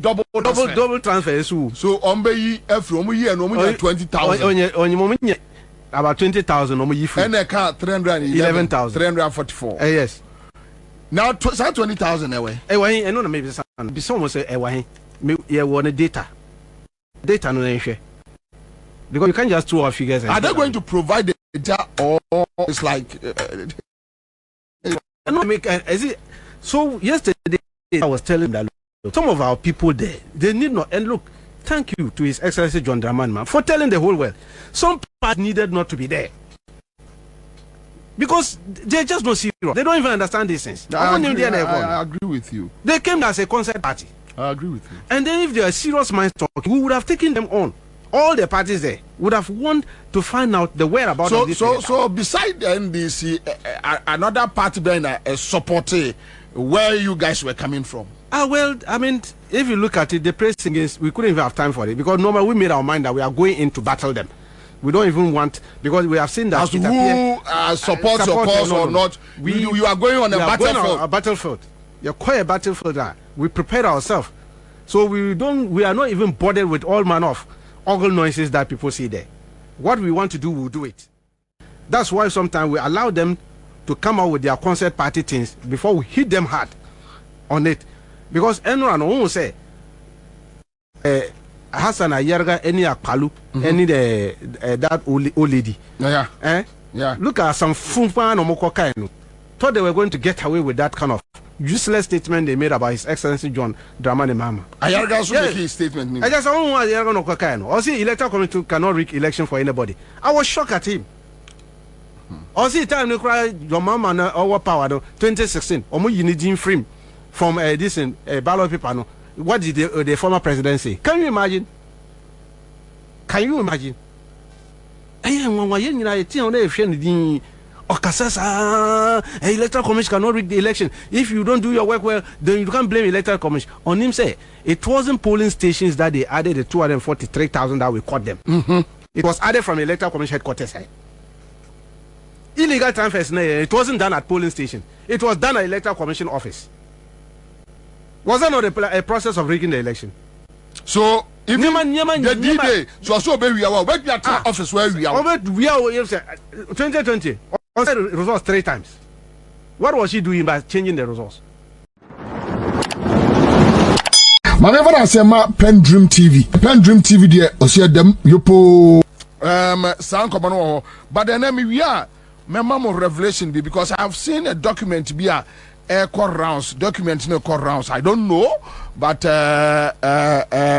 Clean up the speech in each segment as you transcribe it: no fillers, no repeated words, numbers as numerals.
double transfer. So ombe every omu no omu 20,000. Onye about 20,000 omu yi free. And a car 311,000. 344. Yes. Now 20,000 away. I know maybe someone say me want data. Data no share. Because you can't just throw our figures. Are they going to provide the data or it's like so yesterday I was telling that some of our people there, they need not, and look, thank you to His Excellency John Dramani Mahama for telling the whole world. Some part needed not to be there. Because they just don't see it. They don't even understand these things. I agree with you. They came as a concert party. I agree with you. And then if they are serious minds talking, we would have taken them on. All the parties there would have wanted to find out the whereabouts of this. So beside the NDC, another party being a supporter, where you guys were coming from? Well, I mean, if you look at it, the pressing is we couldn't even have time for it because normally we made our mind that we are going in to battle them. We don't even want, because we have seen that. As who supports your cause or not, you are going on a battlefield. You're quite a battlefield. We prepared ourselves, so we are not even bothered with all manner of ogle noises that people see there. What we want to do, we'll do it. That's why sometimes we allow them to come out with their concert party things before we hit them hard on it. Because anyone who say Hassan Ayerga, any Akpalu, any that old lady. Yeah. Look at some Fumpa no Mokokainu. Thought they were going to get away with that kind of useless statement they made about His Excellency John Dramani Mahama. Ayerga also make his statement. I just don't want Ayerga no Kokainu. Also, Electoral Committee cannot rig election for anybody. I was shocked at him. Also, time you cry your mama na our power 2016. Omo Unity frame from this ballot paper. No, what did the former president say? Can you imagine? Can you imagine? Electoral Commission cannot rig the election. If you don't do your work well, then you can't blame Electoral Commission. On him say it wasn't polling stations that they added the 243,000 that we caught them. It was added from Electoral Commission headquarters. Illegal transfers, it wasn't done at polling station. It was done at Electoral Commission office. Was that not a process of rigging the election? So if the D-Day, so we are where we are office where we are. We are 2020. On the results 3 times. What was she doing by changing the results? Whenever I say my PENDREAM TV there, I see them yopo sound common, but then we are memorable revelation because I have seen a document be a court rounds, document no court rounds. I don't know, but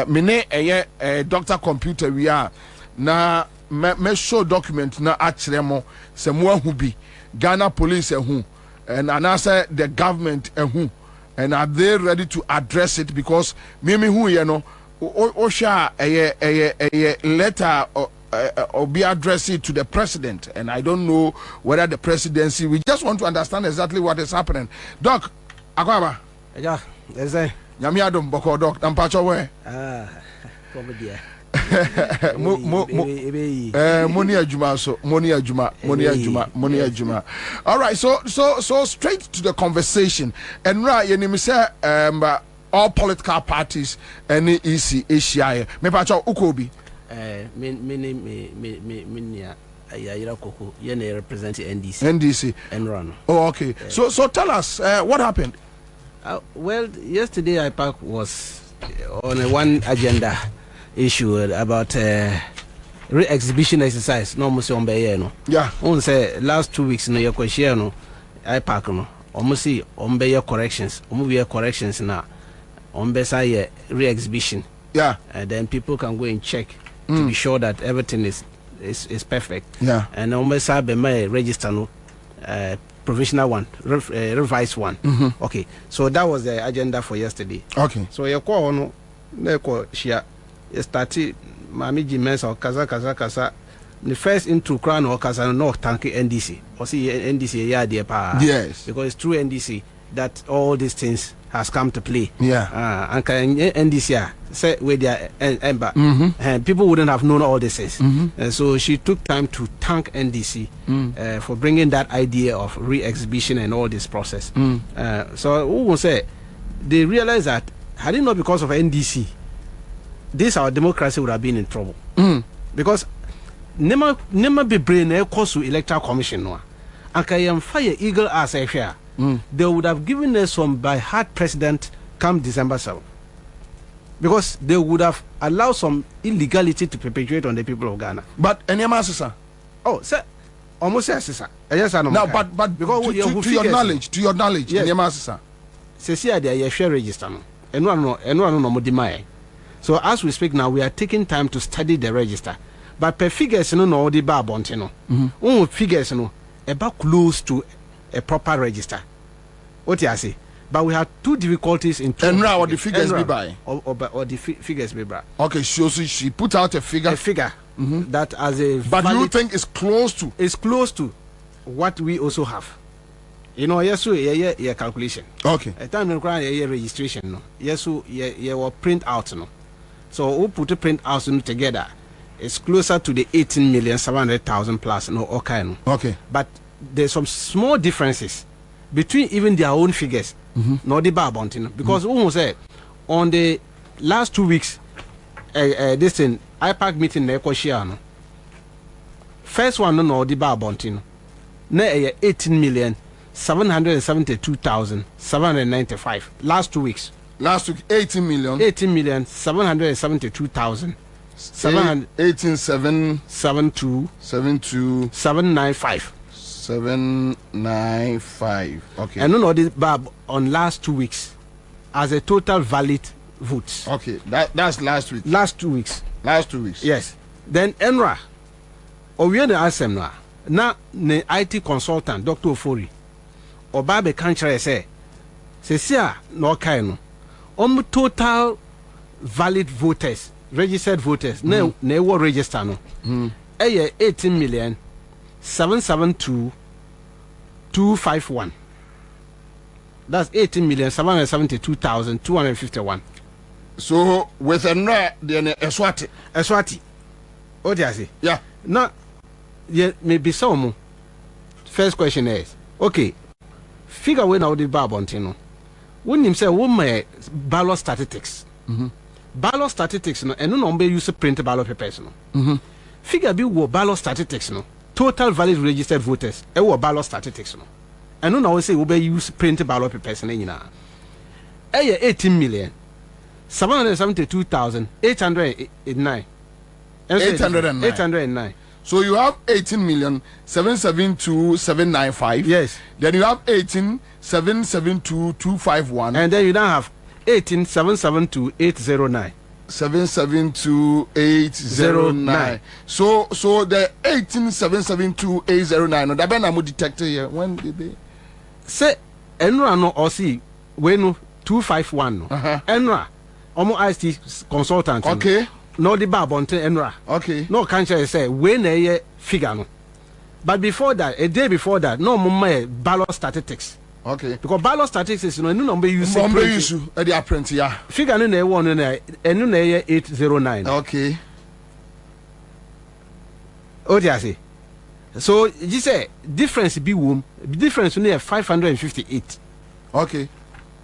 mine a doctor computer we are na me show document na actually se mo who be Ghana police who and answer the government who and are they ready to address it because me who you know osha a letter or be addressed to the president, and I don't know whether the presidency. We just want to understand exactly what is happening. Doc, Akwaba. Yeah, is there? Nyami Adam Boko Doc. Nampacho we. Comedy. Money ajuma. All right, so straight to the conversation. And right, you name say all political parties NDC Asia. Me pacho ukobi. Represent NDC and run. Oh, okay. So tell us what happened. Well, yesterday IPAC was on one agenda issue about re-exhibition exercise. No, Monsieur Ombe, no. Yeah. On say last 2 weeks no your question no IPAC no. Almost see Ombe corrections. Corrections now. Ombe say re-exhibition. Yeah. And then people can go and check to be sure that everything is perfect. Yeah. And almost have a register no provisional one, revised one. Okay. So that was the agenda for yesterday. Okay. So your call no share started Mami Mensah kaza the first into crown or kaza no Tanko NDC or see NDC yes, because it's through NDC that all these things has come to play. Yeah. And NDC say with their ember and people wouldn't have known all these things. So she took time to thank NDC for bringing that idea of re-exhibition and all this process. So who will say they realize that had it not because of NDC, this our democracy would have been in trouble. Because never be brain a course to Electoral Commission no. And can fire eagle as a share. They would have given us some by heart president come December 7th. Because they would have allowed some illegality to perpetuate on the people of Ghana. But any sir. Oh, sir, almost sir. Yes, I know. Now, but because to your knowledge, yes. Any sir. Say they share register no. No. So as we speak now, we are taking time to study the register. But per figures no the bar bontino. Figures no about close to a proper register. What you say? But we had two difficulties in two. And now what the figures be by? Or the figures be by. Okay, so she put out a figure. A figure that as a. But you think it's close to? It's close to what we also have. You know, yes, yeah, calculation. Okay. A time require registration. No, yes, yeah, print out. No, so we put the print out together. It's closer to the 18,700,000 plus. No, okay, no. Okay. But there's some small differences between even their own figures. No, the bar bounty. Because almost on the last 2 weeks, this thing IPAC meeting no. First one no the bar bounty. No, 18,772,795. Last 2 weeks. Last week 18 million. 18,772,000. 795. 795. Okay. And no the bab on last 2 weeks as a total valid votes. Okay, that's last week. Last 2 weeks. Last 2 weeks. Yes. Then Enra. We are the ASEM now the IT consultant Dr. Ofori. Obabe country say no kind total valid voters, registered voters, ne war register no. 18,772,251. That's 18,772,251. So with a net, then a swati. What do you say? Yeah. Now, yeah, maybe some. First question is okay. Figure when out the Barbontino. When him say, "Woman, ballot statistics." Ballot statistics, no, and no number use print ballot papers, no. Figure be what ballot statistics, no. Total valid registered voters, what ballot statistics, no. And no, say we use print ballot papers, no. 18,772,809. 809. So you have 18,772,795. Yes. Then you have 18,772,251. And then you don't have 18,772,809. 772,809. So the 18,772,809. No, that ben I'm detected here. When did they say Enra no or see when 251 no? Enra, Omo IT consultant. Okay. No the Barbonte Enra. Okay. No can't say when a figure no. But before that, a day before that, no more ballot statistics. Okay. Because ballot statistics, no number use. Number use at the apprentice, yeah. Figure no one and no 809. Okay. Oh, I say. So you say difference be womb. Difference only 558. Okay.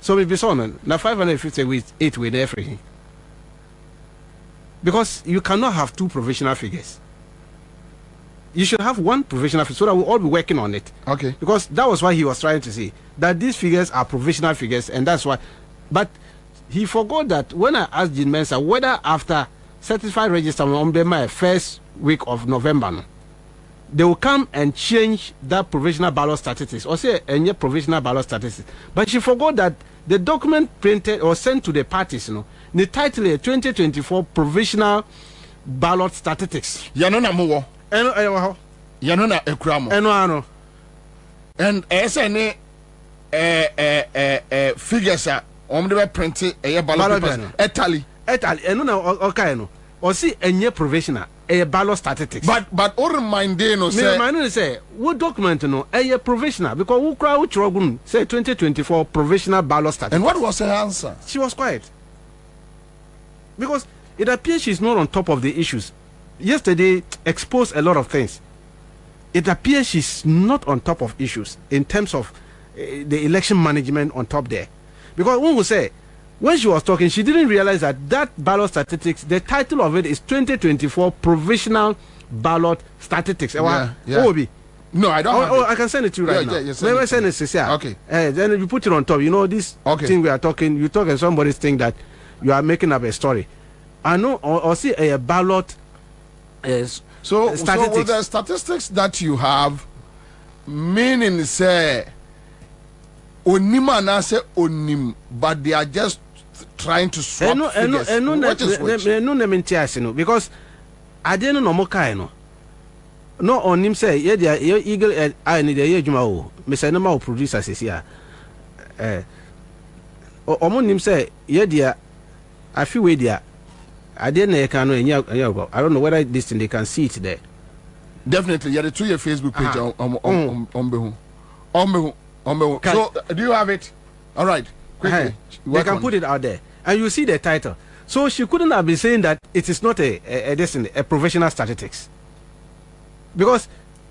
So we be so now 558 with everything. Because you cannot have two provisional figures. You should have one provisional figure so that we'll all be working on it. Okay. Because that was what he was trying to say. That these figures are provisional figures and that's why. But he forgot that when I asked Jim Mensah whether after certified register on my first week of November, no, they will come and change that provisional ballot statistics or say any provisional ballot statistics. But she forgot that the document printed or sent to the parties, you know, the title is 2024 provisional ballot statistics. Yanona mo. Yanona ekramo. Ano. And SNA figures are on the printed a ballot papers. Italy. And no okay no. Or see any provisional a ballot statistics. But all remind no say what document no a provisional because who crowd trouble say 2024 provisional ballot statistics. And what was her answer? She was quiet. Because it appears she's not on top of the issues. Yesterday exposed a lot of things. It appears she's not on top of issues in terms of the election management on top there. Because one will say when she was talking, she didn't realize that ballot statistics, the title of it is 2024 Provisional Ballot Statistics. Yeah. No, I don't have I can send it to you right now. Maybe send it. Okay. Then you put it on top. You know, this thing we are talking, you talk and somebody think that you are making up a story. I know, or see a ballot statistics. So with the statistics that you have, meaning say, onima na say onim, but they are just trying to swap figures. Because I didn't know more no on him say yeah eagle I need a juma o me say no ma producer says here on him say yeah dear I feel way there I didn't can I don't know whether this thing they can see it there. Definitely, yeah, the 2-year Facebook page on so do you have it? All right, quickly. They can put it out there and you see the title. So she couldn't have been saying that it is not a professional statistics. Because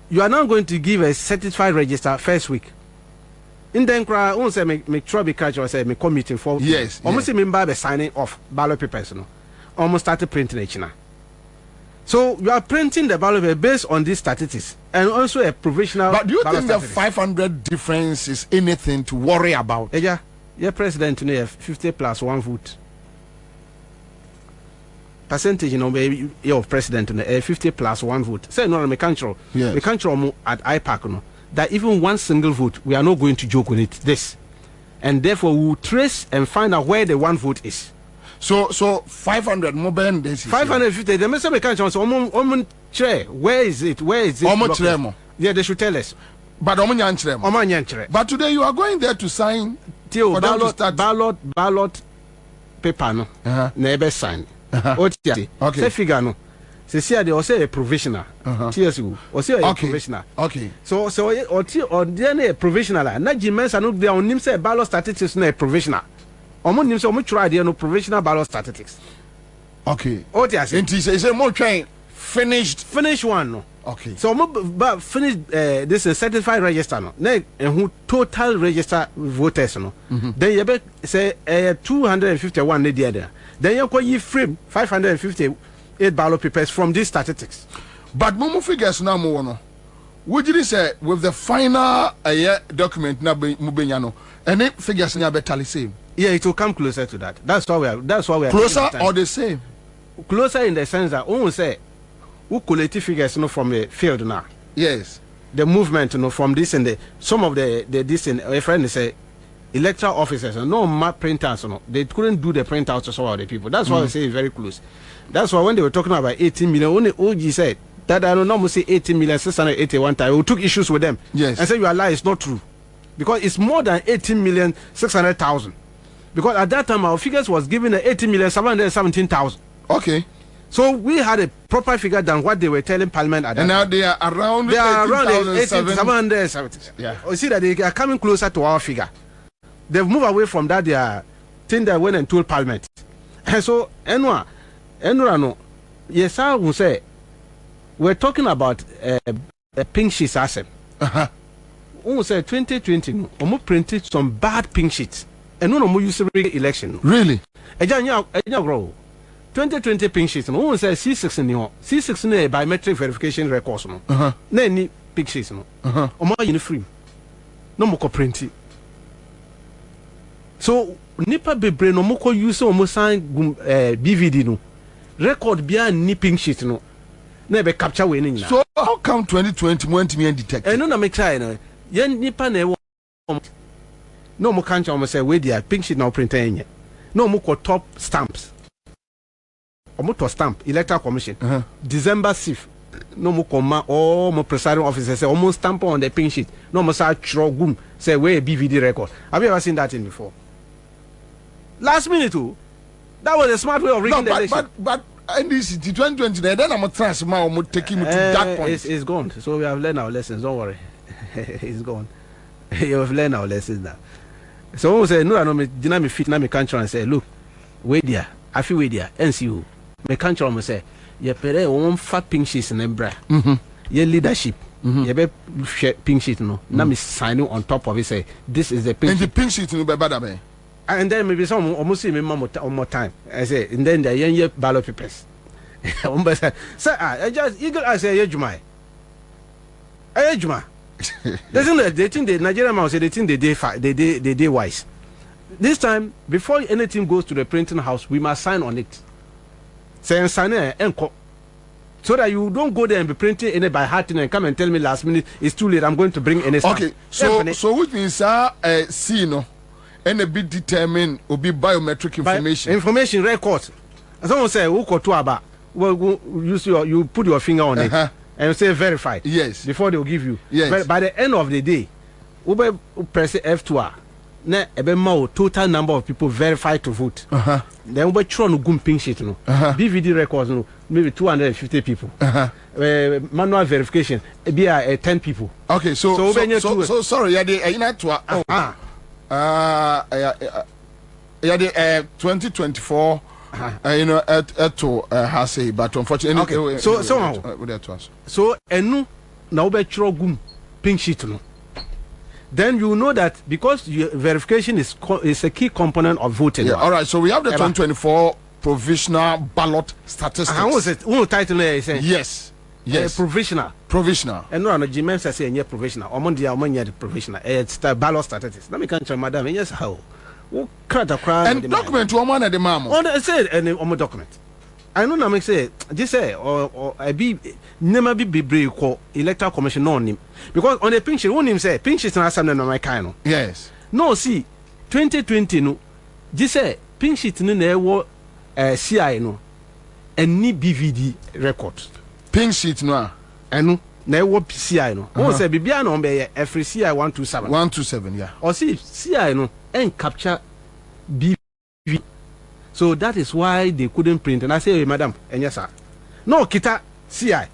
you are now going to give a certified register first week. In then cry, won't say make sure be catch or say me committing for almost remember the signing off ballot papers, almost started printing it now. So you are printing the ballot paper based on these statistics and also a provisional. But do you think the 500 difference is anything to worry about? Yeah, president today 50 plus 1 vote. Percentage, your president 50 plus 1 vote. Say no, we can't at IPAC that even one single vote, we are not going to joke with it. This, and therefore we will trace and find out where the 1 vote is. So 500 more than this. 550. The message we can't say, where is it? Where is it? Yeah, they should tell us. But but today you are going there to sign. Ballot paper no. Never sign. Okay. Say figure no. Say they also a provisional. TSU. Also a provisional. Okay. So or then a provisional. Na Mensah no there on him say ballot statistics na provisional. Omo nim say omo try there no provisional ballot statistics. Okay. What you say? And he say more train finish one no. Okay. So omo finish this is certified register no. Na who total register voters no. Then you be say 251 ne there. Then you call you frame 558 ballot papers from these statistics. But Momo figures now more. Would you say with the final document na mubenyano, any figures na be tally same? Yeah, it will come closer to that. That's why we are closer or the same. Closer in the sense that we say who collective figures from the field now. Yes. The movement from this and some of the this and a friend say electoral officers no map printers they couldn't do the printouts to some of the people. That's why I say it's very close. That's why when they were talking about 18 million, only OG said that I don't know say 18,681,000. We took issues with them. Yes. And said your lie is not true. Because it's more than 18,600,000. Because at that time our figures was given 18,717,000. Okay. So we had a proper figure than what they were telling Parliament at that and now time. they are around 18,770. Yeah. You see that they are coming closer to our figure. They've moved away from that their thing that went and told Parliament. And so Enwa no, yes, I will say we're talking about a pink sheet asset. We say 2020 no, printed some bad pink sheets. And no more use election. Really? 2020 pink sheets no, we say C6 no. C6 no biometric verification records no. Na any pink sheets no. Omo uniform. No more printing. So nipa bebre no moko use omo sign BVD no record bia ni pink sheet no na be capture we ni. So how come 2020 went me and detect? No na me try no yen nipa na no mo kan omo say we dia pink sheet na printer enye no mo ko top stamps omo to stamp Electoral Commission December 6th no mo come all mo presiding officer say omo stamp on the pink sheet no mo say gum say we BVD record. Have you ever seen that thing before? Last minute too. That was a smart way of rigging the election. But NDC 2020 then I'm trans ma I'm taking me to that point. It's gone. So we have learned our lessons. Don't worry. It's gone. You have learned our lessons now. So we say no me dina me fit na me country and say look wait there I feel wait there NCO me country me say ye pere one fat pink sheets in embra. Ye leadership. You be pink sheet no. Na me sign on top of it say this is the pink. And the pink sheet no be bad. And then maybe some almost see me more time. I say, and then the young ballot papers. Sir, I just eagle I say Juma. Juma. They think the Nigerian man say they think they day wise. This time, before anything goes to the printing house, we must sign on it. Say sign it, so that you don't go there and be printing any by heart and come and tell me last minute it's too late. I'm going to bring any. Okay, so which means see no, and a bit determined will be biometric information. Information records. Someone say who got to about. Well, you put your finger on it and you say verified. Yes. Before they will give you. Yes. But by the end of the day, we press F2. Na ebe ma total number of people verified to vote. Then we try to go pink sheet no. BVD records no, maybe 250 people. Manual verification be 10 people. Okay, so sorry, yeah, the yeah, the 2024 you know to has say, but unfortunately okay. So enu na we try go pink sheet no. Then you know that because verification is a key component of voting. Yeah, all right, so we have the 2024 provisional ballot statistics. How was it? Who title there? Yes. Provisional. And no, Mensah say yeah provisional. Omondia provisional. It's the ballot statistics. Let me catch madam. Yes, how? Who crowd and document to one at the mamo. On the said and on document. I know na make say this say or I be never be brave call Electoral Commission on him because on the pink sheet him say pink sheet na something on my kind. Yes. No see 2020 no this say pink sheet no na wo CI no any BVD record. Pink sheet no eno na wo CI no. Who say bibia no be every CI 127. 127 yeah. Or see CI no and capture BVD. So that is why they couldn't print. And I say, hey, madam, and yes, sir. No, Kita, CI.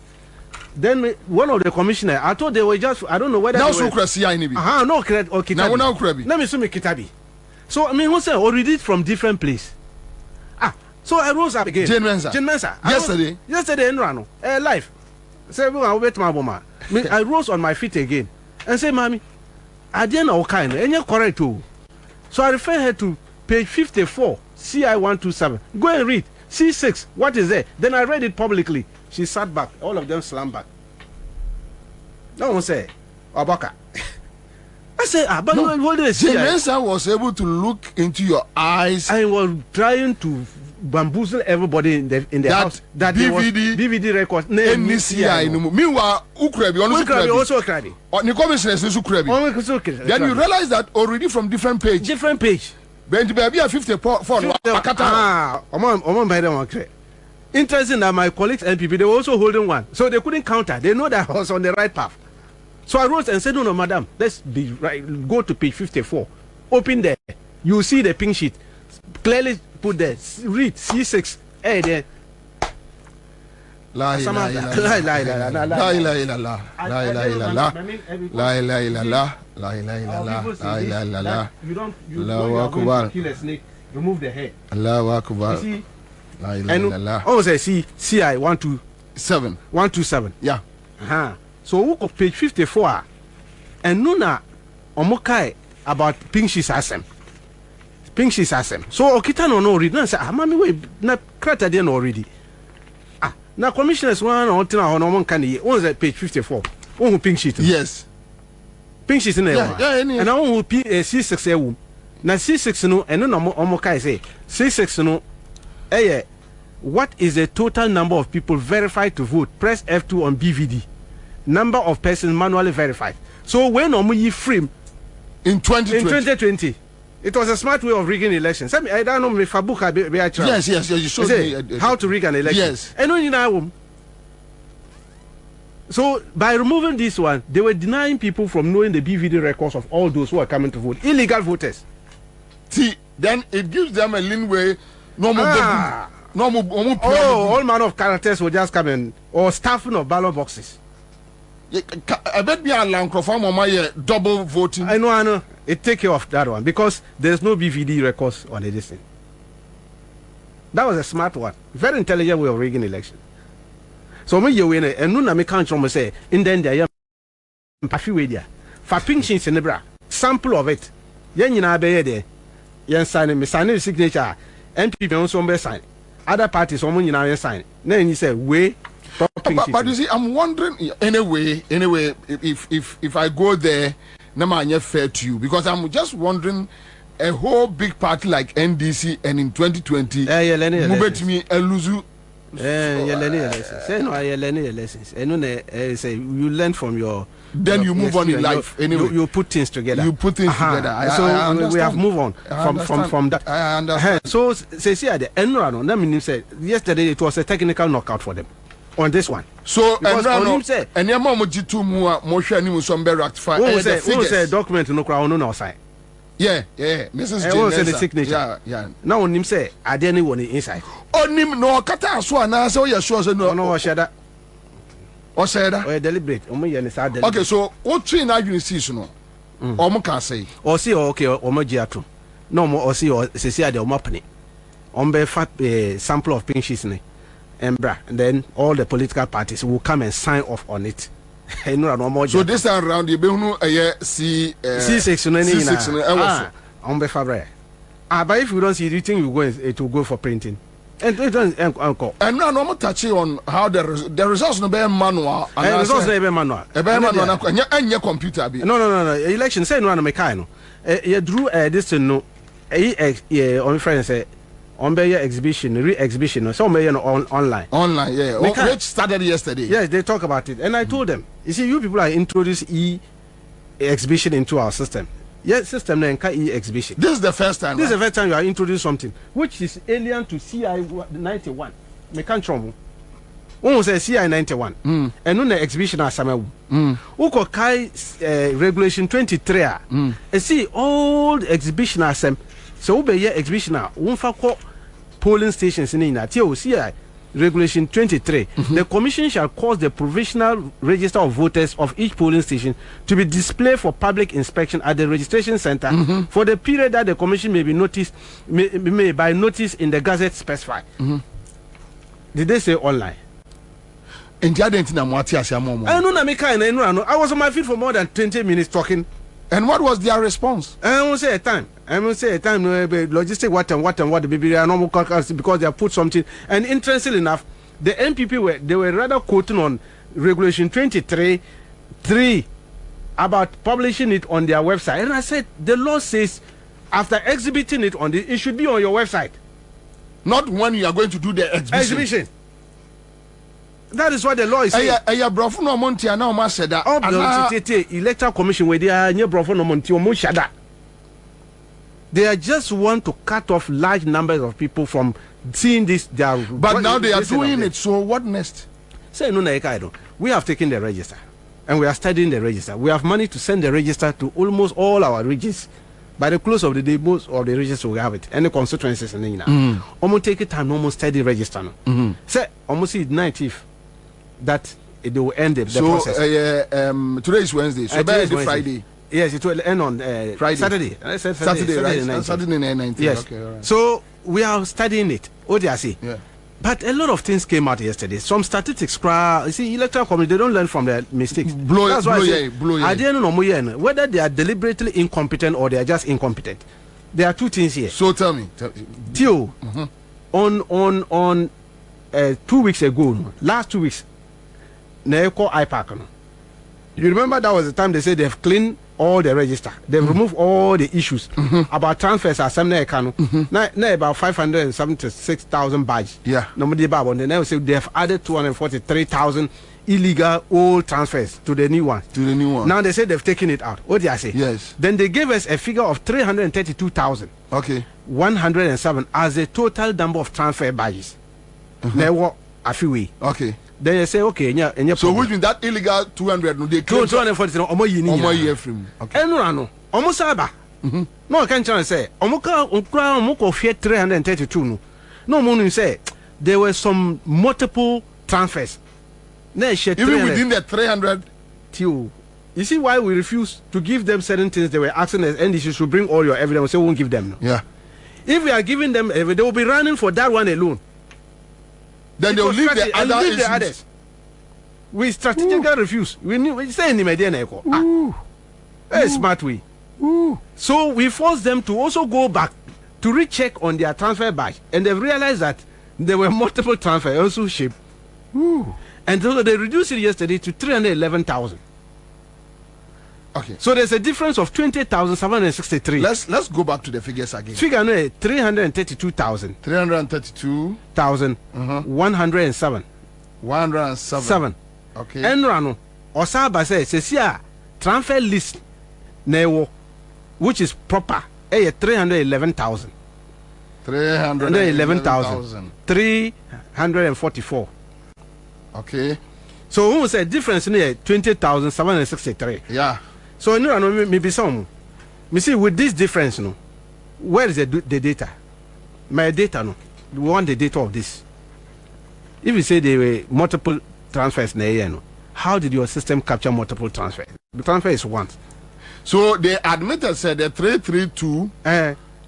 Then one of the commissioners, I thought they were just, I don't know whether. Now, so CI, maybe. No, credit or Kita. Now, Krabi. Let me see me Kitabi. So, I mean, who said, or read it from different place. So I rose up again. Jane Mensah. Yesterday, in Rano, live. Say, I'll wait my woman. I rose on my feet again and say, Mommy, I didn't know kind, and you're correct too. So I refer her to page 54. CI 127. Go and read. C6. What is there? Then I read it publicly. She sat back. All of them slammed back. No one said, Obaka. I said, but no, what did Jane Mensah was able to look into your eyes. I was trying to bamboozle everybody in the house. That BVD records. NDC. Meanwhile, Ukrabi also Ukrabi. The commissioners is Ukrabi. Then you realize that already from different page. But to be a 54. Interesting that my colleagues NPP they were also holding one, so they couldn't counter. They know that I was on the right path. So I wrote and said, no, madam, let's be right. Go to page 54. Open there. You see the pink sheet. Clearly put there. Read C6. Hey there. La ilaha illallah. Remove the head. Allahu Akbar. And also see CI 127. Yeah. So we go page 54 and nuna omokai about pink sheets asem. So okita no read na say mami we na krata dey no already. Now commissioners one on one can on page 54. On pink sheet. Yes. Pink sheet in there. And I want C6 na C6 no and no omokai say C6 no what is the total number of people verified to vote? Press F2 on BVD. Number of persons manually verified. So when omo frame in 2020 it was a smart way of rigging elections. I don't know if Yes, you showed me how to rig an election. Yes. And you know, so by removing this one, they were denying people from knowing the BVD records of all those who are coming to vote. Illegal voters. See, then it gives them a leeway. All manner of characters will just come in or staffing of ballot boxes. I bet me along my double voting. I know. It take care of that one because there's no BVD records on this thing. That was a smart one. Very intelligent way of rigging election. So me you win and no me can't say in then there for pink sheets in the bra. Sample of it. Yen yina be there. yen sign me sign the signature NPP also be sign other parties omo nyina yen sign na you say we but you see I'm wondering anyway if I go there na ma fair to you because I'm just wondering a whole big party like NDC and in 2020 move to me eluzu say no lessons say you learn from your then you move on in life anyway you put things together so I we have moved on from that I understand. so say see at the end run that means say yesterday it was a technical knockout for them on this one so and your mom G2 mo hwe ani mo so be rectify the figures say document no kra no sign yeah Mrs. J say the signature now on him say are there anyone inside on him no kata so na say you sure say no shada o say that o deliberate o mo ye say deliberate okay so what train na university no o mo can say o see okay o mo gi ato no mo o see o say the o mo pene on be fat sample of pink sheets ne embra and then all the political parties will come and sign off on it. So this time around you be hunu C6 no any na on be fabre but if you don't see it you think you go it will go for printing and it don't encore and now no touch on how the results no be manual and results no be manual na anya computer be no election say no na me kai no you drew this no on friend say on be exhibition re-exhibition so me online yeah which started yesterday. Yes, they talk about it and I told them you see you people are introduce exhibition into our system. Yes, system na exhibition. This is the first time. This is the first time you are introducing something which is alien to CI 91. Me can trouble. One say CI 91. And no na exhibition asama. Uko kai regulation 23 a. See all the exhibition asem. So we be exhibition a wonfa ko polling stations in na tie CI regulation 23. The commission shall cause the provisional register of voters of each polling station to be displayed for public inspection at the registration center for the period that the commission may be noticed may by notice in the gazette specified. Did they say online? I was on my feet for more than 20 minutes talking. And what was their response? I won't say a time. Logistic what the baby are normal because they have put something. And interestingly enough, the NPP were rather quoting on regulation 23(3) about publishing it on their website. And I said the law says after exhibiting it on it should be on your website. Not when you are going to do the exhibition. That is what the law is saying. Electoral Commission where they are near Brofo no Monti or Mushada. They just want to cut off large numbers of people from seeing this. But now they are doing it. So what next? Say no, we have taken the register and we are studying the register. We have money to send the register to almost all our regions. By the close of the day, most of the registers will have it. Any constituencies in Nina. Almost take it time, almost study register. Say almost see 19th. That it will end the process. Today is Wednesday, so by Friday. Yes, it will end on Friday. Saturday. I said Saturday, right? Saturday 19th. Yes. Okay, all right. So we are studying it. ODRC. Yeah. But a lot of things came out yesterday. Some statistics. You see, Electoral Commision, they don't learn from their mistakes. That's why I didn't know whether they are deliberately incompetent or they are just incompetent. There are two things here. So tell me. Theo, on 2 weeks ago, last 2 weeks. IPAC. You remember that was the time they said they've cleaned all the register. They've removed all the issues about transfers at some now about 576,000 badges. Yeah. Nobody about and then they say they have added 243,000 illegal old transfers to the new one. Now they say they've taken it out. What did I say? Yes. Then they gave us a figure of 332,000. Okay. 107 as the total number of transfer badges. They were a few weeks. Okay. Then you say, okay, so which means that illegal 200 no they claim 240 omo year from. Okay. No. Almost saba. No, I can't say. Omoko fear 332 no. No moon say there were some multiple transfers. Even within the 300 you see why we refuse to give them certain things they were asking us, and you should bring all your evidence. So we won't give them. No. Yeah. If we are giving them, they will be running for that one alone. Then they will leave the others. We strategically refuse. We say in the media, a smart way. So we force them to also go back to recheck on their transfer batch, and they've realized that there were multiple transfers also shipped. And so they reduced it yesterday to 311,000. Okay. So there's a difference of 20,763. Let's go back to the figures again. Figure no 332,000. 332,000. 107. 107. Okay. Enrano Osaba says transfer list newo, which is proper. 311,000. 344. Okay. So who said difference in 20,763? Yeah. So no, maybe some. Me see with this difference, no, where is the data? My data, no. We want the data of this. If you say there were multiple transfers, no, how did your system capture multiple transfers? The transfer is once. So they admitted said the 332.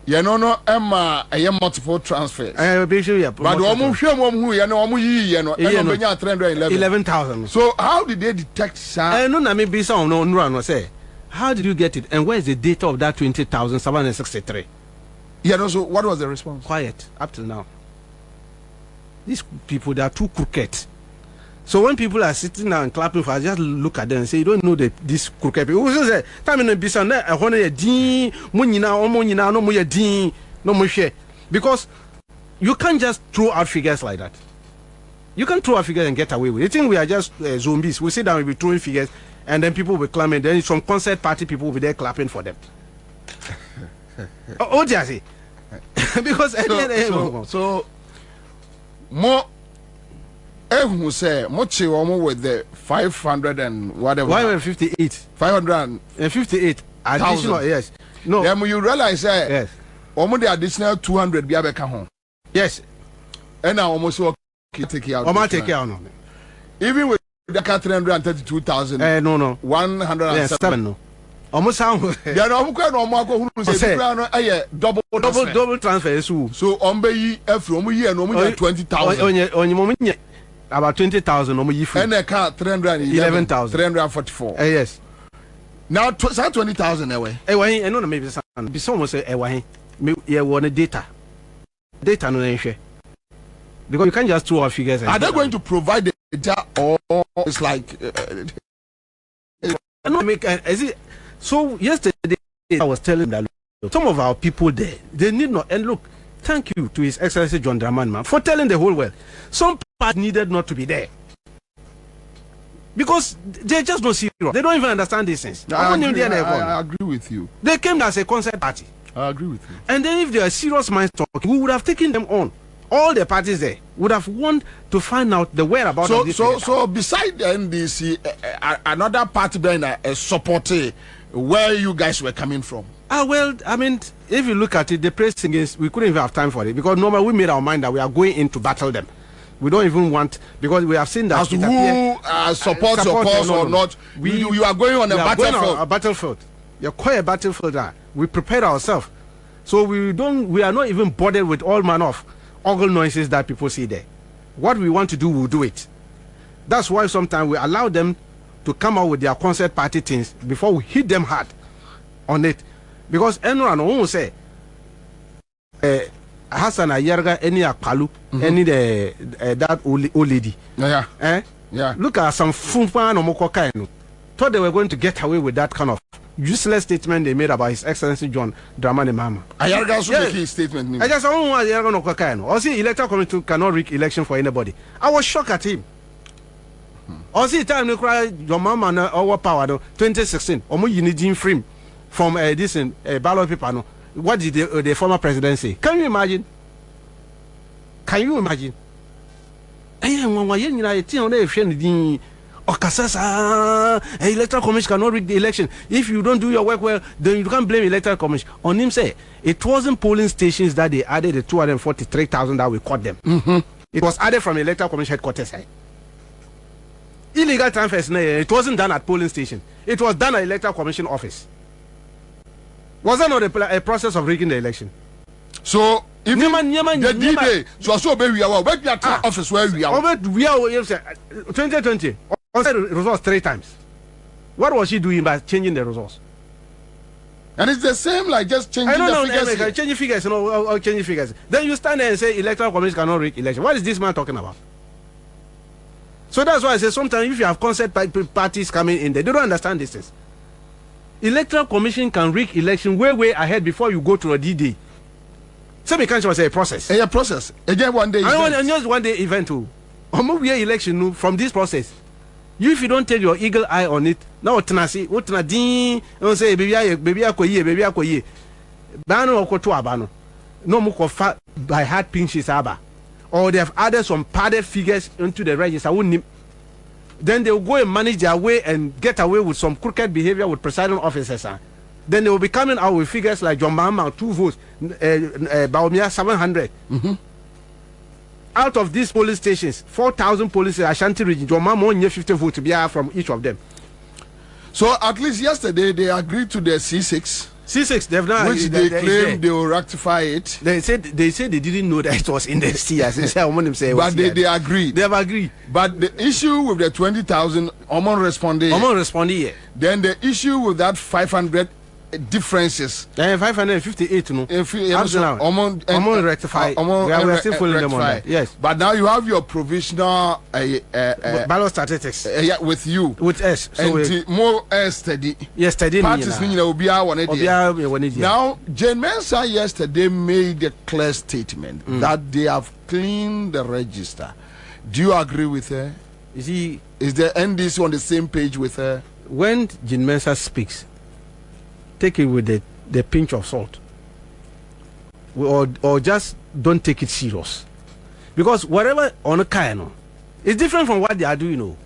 You know, Emma, I am multiple transfers. But almost who you know, 11,000. So how did they detect? No, maybe some no say. How did you get it? And where is the data of that 20,763? Yeah, no, so what was the response? Quiet up till now. These people, they are too crooked. So when people are sitting down and clapping for us, just look at them and say, you don't know this crooked people. Who says, because you can't just throw out figures like that. You can't throw out figures and get away with it. You think we are just zombies? We sit down, we'll be throwing figures, and then people will claim it. Then some concert party people will be there clapping for them. Oh, Jazzy. Because so more. Who say much with the 500 and whatever 558 558 additional, yes, no, then you realize yes, almost the additional 200 be back home, yes, and now almost take out even with the 332,000 no 107 no almost sound yeah no who say double transfer so ombe from year no 20,000 about 20,000 and a car 311,000 344 yes now 20,000 away and no maybe someone say yeah want data no share because you can't just throw out figures. Are they going to provide the data or it's like so yesterday I was telling that some of our people there, they need not, and look, thank you to His Excellency John Dramani for telling the whole world. Some part needed not to be there because they're just not serious. They don't even understand these things. I agree with you. They came as a concert party. I agree with you. And then if they are serious minds talking, we would have taken them on. All the parties there would have wanted to find out the whereabouts of this. So beside the NDC, another party behind a supporter where you guys were coming from. Well, I mean, if you look at it, the press against, we couldn't even have time for it because normally we made our mind that we are going in to battle them. We don't even want, because we have seen that as who supports your cause or not. You are going on a battlefield. A battlefield. You're quite a battlefield there. We prepared ourselves, so we are not even bothered with all manner of ogle noises that people see there. What we want to do, we'll do it. That's why sometimes we allow them to come out with their concert party things before we hit them hard on it. Because anyone won't say Hassan Ayerga, any Akpalu, any that old lady. Yeah. Look at some Fumpa no Mokokaino. Thought they were going to get away with that kind of useless statement they made about His Excellency John Dramani Mahama. Ayerga should make his statement. I just don't want Ayerga no Kokaino. Or see, Electoral Committee cannot rig election for anybody. I was shocked at him. Or see, time they cry your mama na our power 2016. Omo Unity frame from this ballot paper. No, what did the former president say? Can you imagine? Can you imagine? Electoral Commission cannot rig the election. If you don't do your work well, then you can't blame Electoral Commission. On him say it wasn't polling stations that they added the 243,000 that we caught them. It was added from Electoral Commission headquarters. Illegal transfers, it wasn't done at polling station. It was done at Electoral Commission office. Was that not a process of rigging the election? So if the D-Day, so we are where we are office where we are. 2020, results 3 times. What was she doing by changing the results? And it's the same like just changing the figures. Changing figures, or changing figures. Then you stand there and say Electoral Commission cannot rig election. What is this man talking about? So that's why I say sometimes if you have concept parties coming in there, they don't understand this things. Electoral Commission can rig election way ahead before you go to a D-Day. So we can't say a process. A process. Again, one day. And just one day event too. Election from this process. You, if you don't take your eagle eye on it, now tenasi, what nadin, don't say baby akoye. Bano okoto abano. No more by heart pinches aba. Or they have added some padded figures into the register. Then they will go and manage their way and get away with some crooked behavior with presiding officers. Then they will be coming out with figures like John Mahama 2 votes, Baumia 700. Out of these police stations, 4,000 police Ashanti region, John Mahama only 50 votes to be from each of them. So at least yesterday they agreed to the C6. C6, they've not, which they claim they will rectify it. They said they didn't know that it was in the CS. But they agreed. They have agreed. But the issue with the 20,000, Omon responded. Yeah. Then the issue with that 500 differences. 558, no. Omon rectify. We are still following them on that. Yes. But now you have your provisional ballot statistics. With you. With us. So and more steady. Yes, steady. Parties will be now, Jane Mensah yesterday made a clear statement that they have cleaned the register. Do you agree with her? Is the NDC on the same page with her? When Jane Mensah speaks, take it with the pinch of salt, or just don't take it serious, because whatever on a kind, it's different from what they are doing.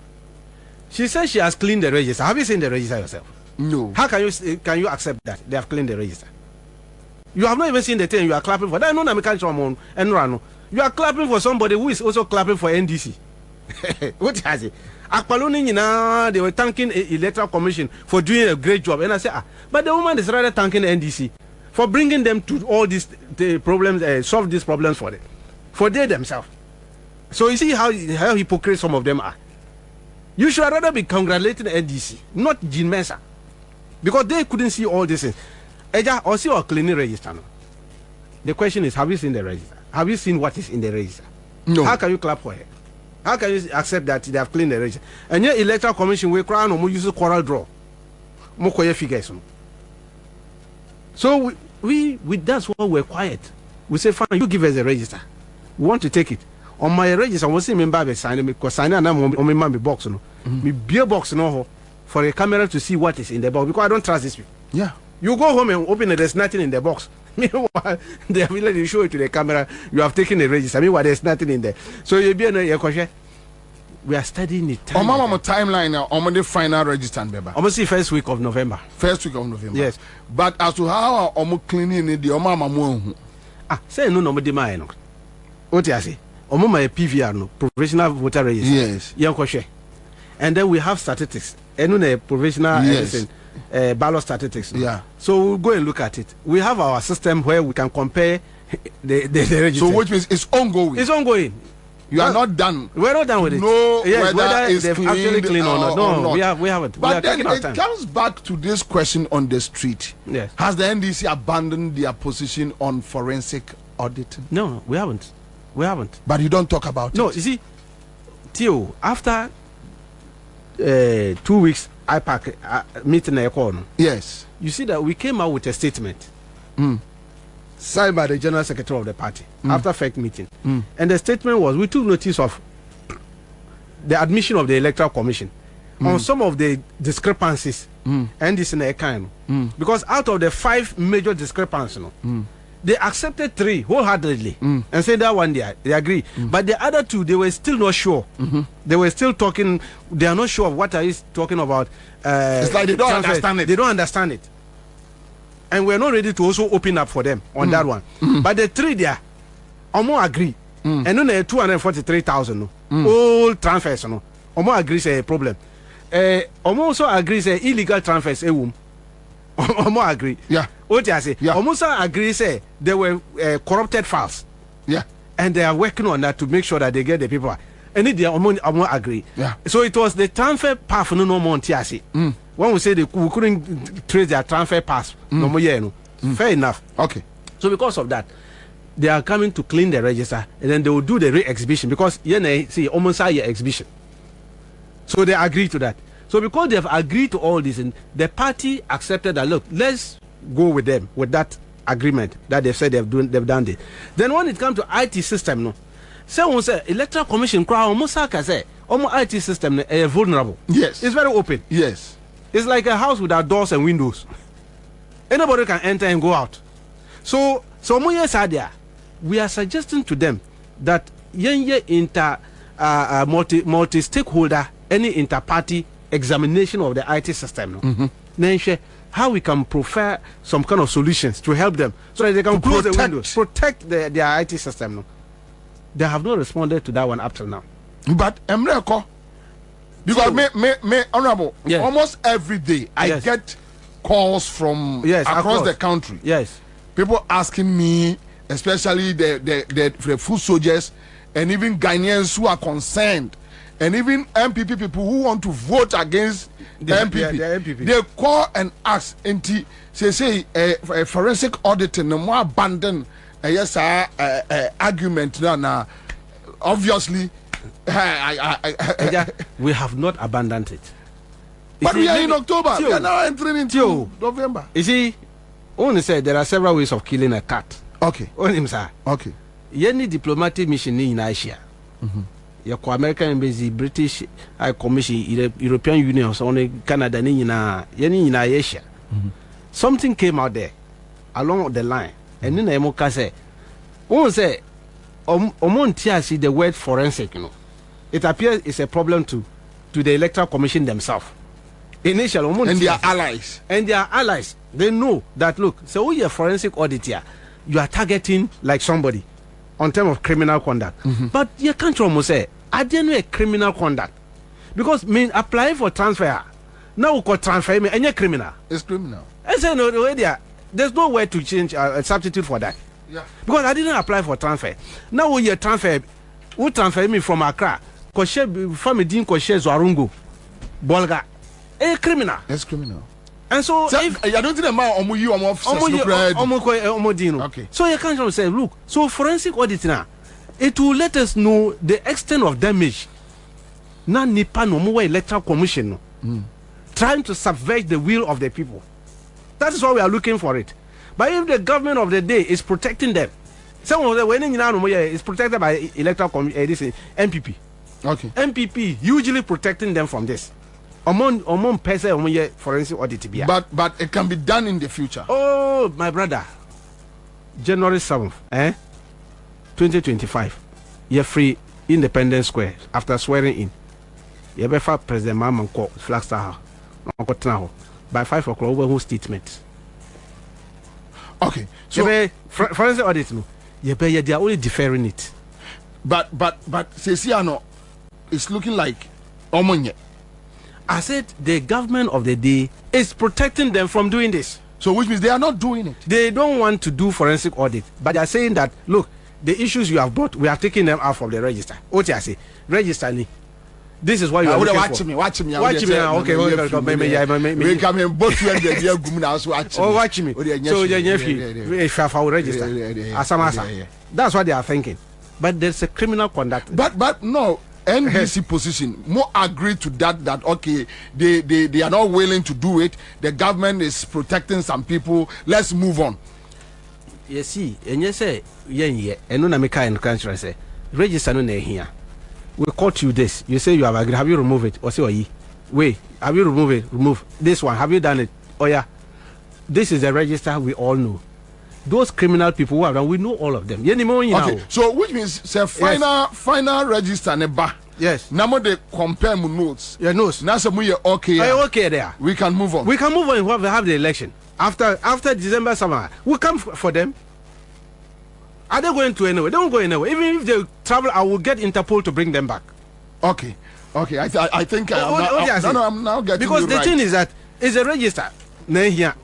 She says she has cleaned the register. Have you seen the register yourself? No. How can you accept that they have cleaned the register? You have not even seen the thing. You are clapping for that. No, you are clapping for somebody who is also clapping for NDC. What has it? They were thanking Electoral Commission for doing a great job, and I say, but the woman is rather thanking the NDC for bringing them to all these problems, solve these problems for they themselves. So you see how hypocrite some of them are. You should rather be congratulating the NDC, not Jane Mensah, because they couldn't see all these things. Eja, or see or cleaning register. No? The question is, have you seen the register? Have you seen what is in the register? No. How can you clap for her? How can you accept that they have cleaned the register? And your Electoral Commission we cry no use quarrel draw. Mo koye figures. So we that's why we're quiet. We say fine, you give us a register. We want to take it. On my register, I want to see member sign me because sign and on my box no. Me beer box no for a camera to see what is in the box because I don't trust this people. Yeah. You go home and open it, there's nothing in the box. Meanwhile, they have let you show it to the camera. You have taken the register. Meanwhile, there's nothing in there. So you be your question. We are studying it. On my timeline now, on the final register, baby. Almost the first week of November. First week of November. Yes. But as to how I'm cleaning it, the mama say no demand no. What you say? My PVR no provisional voter register. Yes. Young question. And then we have statistics. And no provisional ballot statistics. No? Yeah. So we'll go and look at it. We have our system where we can compare the register. So which means it's ongoing. It's ongoing. You are not done. We're not done with it. No, yes, whether they've actually cleaned or not. No, not. we haven't. But then it comes back to this question on the street. Yes. Has the NDC abandoned their position on forensic auditing? No, we haven't. We haven't. But you don't talk about it. No, you see, Theo, after 2 weeks IPAC meeting the economy. Yes. You see that we came out with a statement. Signed by the General Secretary of the party after FEC meeting. And the statement was, we took notice of the admission of the Electoral Commission on some of the discrepancies and this in the kind. Because out of the 5 major discrepancies, they accepted 3 wholeheartedly and said that one they agree. But the other 2, they were still not sure. They were still talking, they are not sure of what I talking about. It's like they don't understand it. They don't understand it. And we're not ready to also open up for them on that one. But the 3 there, Omo agree. And then 243,000 all transfers. Omo agree say a problem. Omo also agree say illegal transfers. Omo agree. Yeah. What I say? Yeah. Omo also agree say there were corrupted files. Yeah. And they are working on that to make sure that they get the people. Any they agree. Yeah. So it was the transfer path no more on TRC. When we say we couldn't trace their transfer pass, no more no. Fair enough. Okay. So because of that, they are coming to clean the register, and then they will do the re-exhibition because see almost a year exhibition. So they agree to that. So because they have agreed to all this, and the party accepted that, look, let's go with them with that agreement that they've said they've done it. Then when it comes to IT system, no, someone say Electoral Commission crowd almost say almost IT system is vulnerable. Yes. It's very open. Yes. It's like a house without doors and windows. Anybody can enter and go out. So we are suggesting to them that multi-stakeholder, any inter-party examination of the IT system. Then how we can prefer some kind of solutions to help them so that they can close the windows, protect their IT system. No? They have not responded to that one up till now. But Emreko, because me honorable, almost every day I get calls from across the country. Yes. People asking me, especially the food soldiers and even Ghanaians who are concerned, and even MPP people who want to vote against the MPP. They call and ask, and say a forensic audit no more abandon argument now. Obviously, we have not abandoned it. But we are in October. We are now entering into November. You see, only said there are several ways of killing a cat. Okay. Only sir. Okay. Any diplomatic mission in Asia. Your American embassy, British High Commission, European Union, so only Canada, in Asia. Something came out there along the line, and then Emoka say, "Oh, say, see the word forensic, you know, it appears it's a problem to the Electoral Commission themselves. Initially, and their allies, they know that look, so you're a forensic auditor, you are targeting like somebody." On terms of criminal conduct, but you can't almost say I didn't know a criminal conduct because applying for transfer now we could transfer me and you're criminal. It's criminal. I say no, there's no way to change a substitute for that. Yeah. Because I didn't apply for transfer. Now we transfer me from Accra, Koshe from Dean Koshe Zwarungu, Bolga, a criminal. It's criminal. And so if I don't think the man okay. So you can't say, look, so forensic audit now, it will let us know the extent of damage. Now Nipa no more Electoral Commission trying to subvert the will of the people. That is why we are looking for it. But if the government of the day is protecting them, some of the when is protected by Electoral Commission, MPP. Okay. MPP usually protecting them from this. Among person forensic audit. But it can be done in the future. Oh, my brother. January 7th, 2025. You're free Independence Square after swearing in. You better President Mamanko Flagstaff by 5 o'clock over whose statement. Okay. So forensic audit no. They are only deferring it. But Ceciano, it's looking like Omonye. I said the government of the day is protecting them from doing this. So which means they are not doing it. They don't want to do forensic audit, but they are saying that, look, the issues you have brought, we are taking them out from the register. What I say, register me. This is why you are looking watch for. me. Okay, we come in both when the watch me. Oh, watch me. So if I will register, Asamasa. That's what they are thinking. But there's a criminal conduct. But no. NDC position more agreed to that okay they are not willing to do it. The government is protecting some people. Let's move on. You see, and you say and no make and country say register no here. We caught you this. You say you have agreed. Have you removed it? Or say wait, have you removed it? Remove this one. Have you done it? Oh yeah. This is the register we all know. Those criminal people who have done, we know all of them. Okay, so which means say final register neba. Yes. Now they compare my notes. Your notes. Now some we okay. Okay there. We can move on. We can move on when we have the election. After December summer, we come for them. Are they going to anywhere? They don't go anywhere. Even if they travel, I will get Interpol to bring them back. Okay. I think I'm now getting because the right. thing is that it's a register. Here.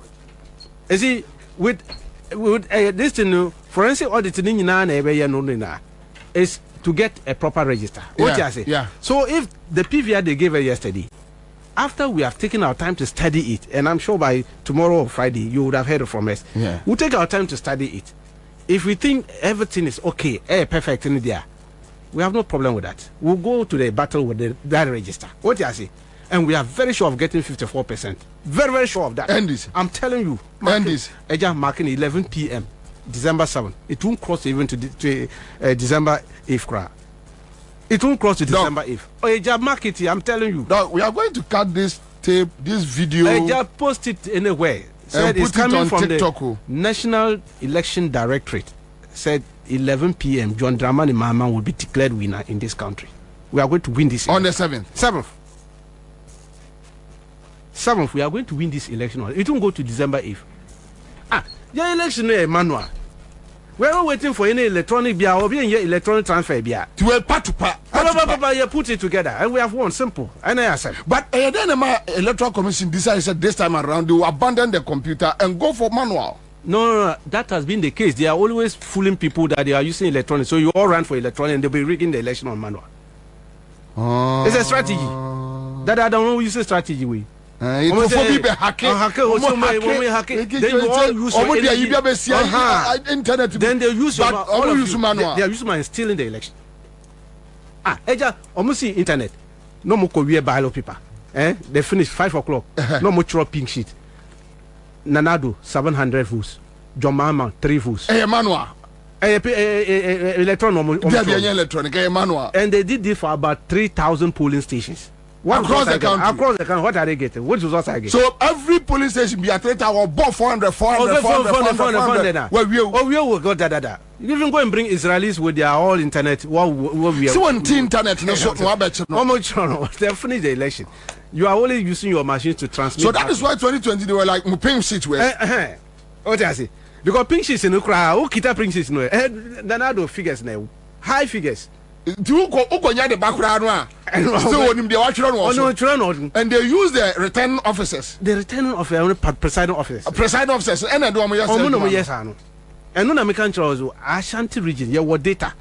You see, with this thing, forensic auditing is to get a proper register. What you say? Yeah. So if the PVR they gave us yesterday, after we have taken our time to study it, and I'm sure by tomorrow or Friday you would have heard it from us. Yeah. We'll take our time to study it. If we think everything is okay, perfect in there, we have no problem with that. We'll go to the battle with that register. What you say? And we are very sure of getting 54%. Very, very sure of that. NDC. I'm telling you. NDC. Marking 11 p.m. December 7. It won't cross even to December 8th. It won't cross to December 8th. Mark it here. I'm telling you. No, we are going to cut this tape, this video. Post it anywhere. Said it's coming from TikTok. The National Election Directorate. Said 11 p.m. John Dramani Mahama will be declared winner in this country. We are going to win this on election. the 7th. 7th, we are going to win this election. It won't go to December 8th. The election is manual. We are not waiting for any electronic bia or any electronic transfer bia. To a put it together and we have won. Simple. And I said, but then my Electoral Commission decided this time around they will abandon the computer and go for manual. No, that has been the case. They are always fooling people that they are using electronic. So you all run for electronic and they'll be rigging the election on manual. It's a strategy. That I don't know use a strategy way. Then you all use internet. Then they use manual. They are using my stealing the election. Almost see internet. No more career by paper. They finish 5 o'clock. No more pink sheet. Nanado 700 votes. John Mahama 3 votes. Manual. Electronic manual. And they did this for about 3,000 polling stations. Across the country. Across the country. What are they getting? What results are they getting? So every polling station be at 3,000 bought 400. Well, we will go da. You even go and bring Israelis with their all internet. What we are. So on internet, no. They finish the election. You are only using your machines to transmit. So that is why 2020 they were like pink sheets were. What I say? Because pink sheets in the crowd, who kita pink sheets no? Nanado figures now, high figures. Do go the background and they use the returning officers. The returning officer, presiding officers. Presiding officers, and I do yes, I know. And no American Charles, Ashanti region, yeah, what data?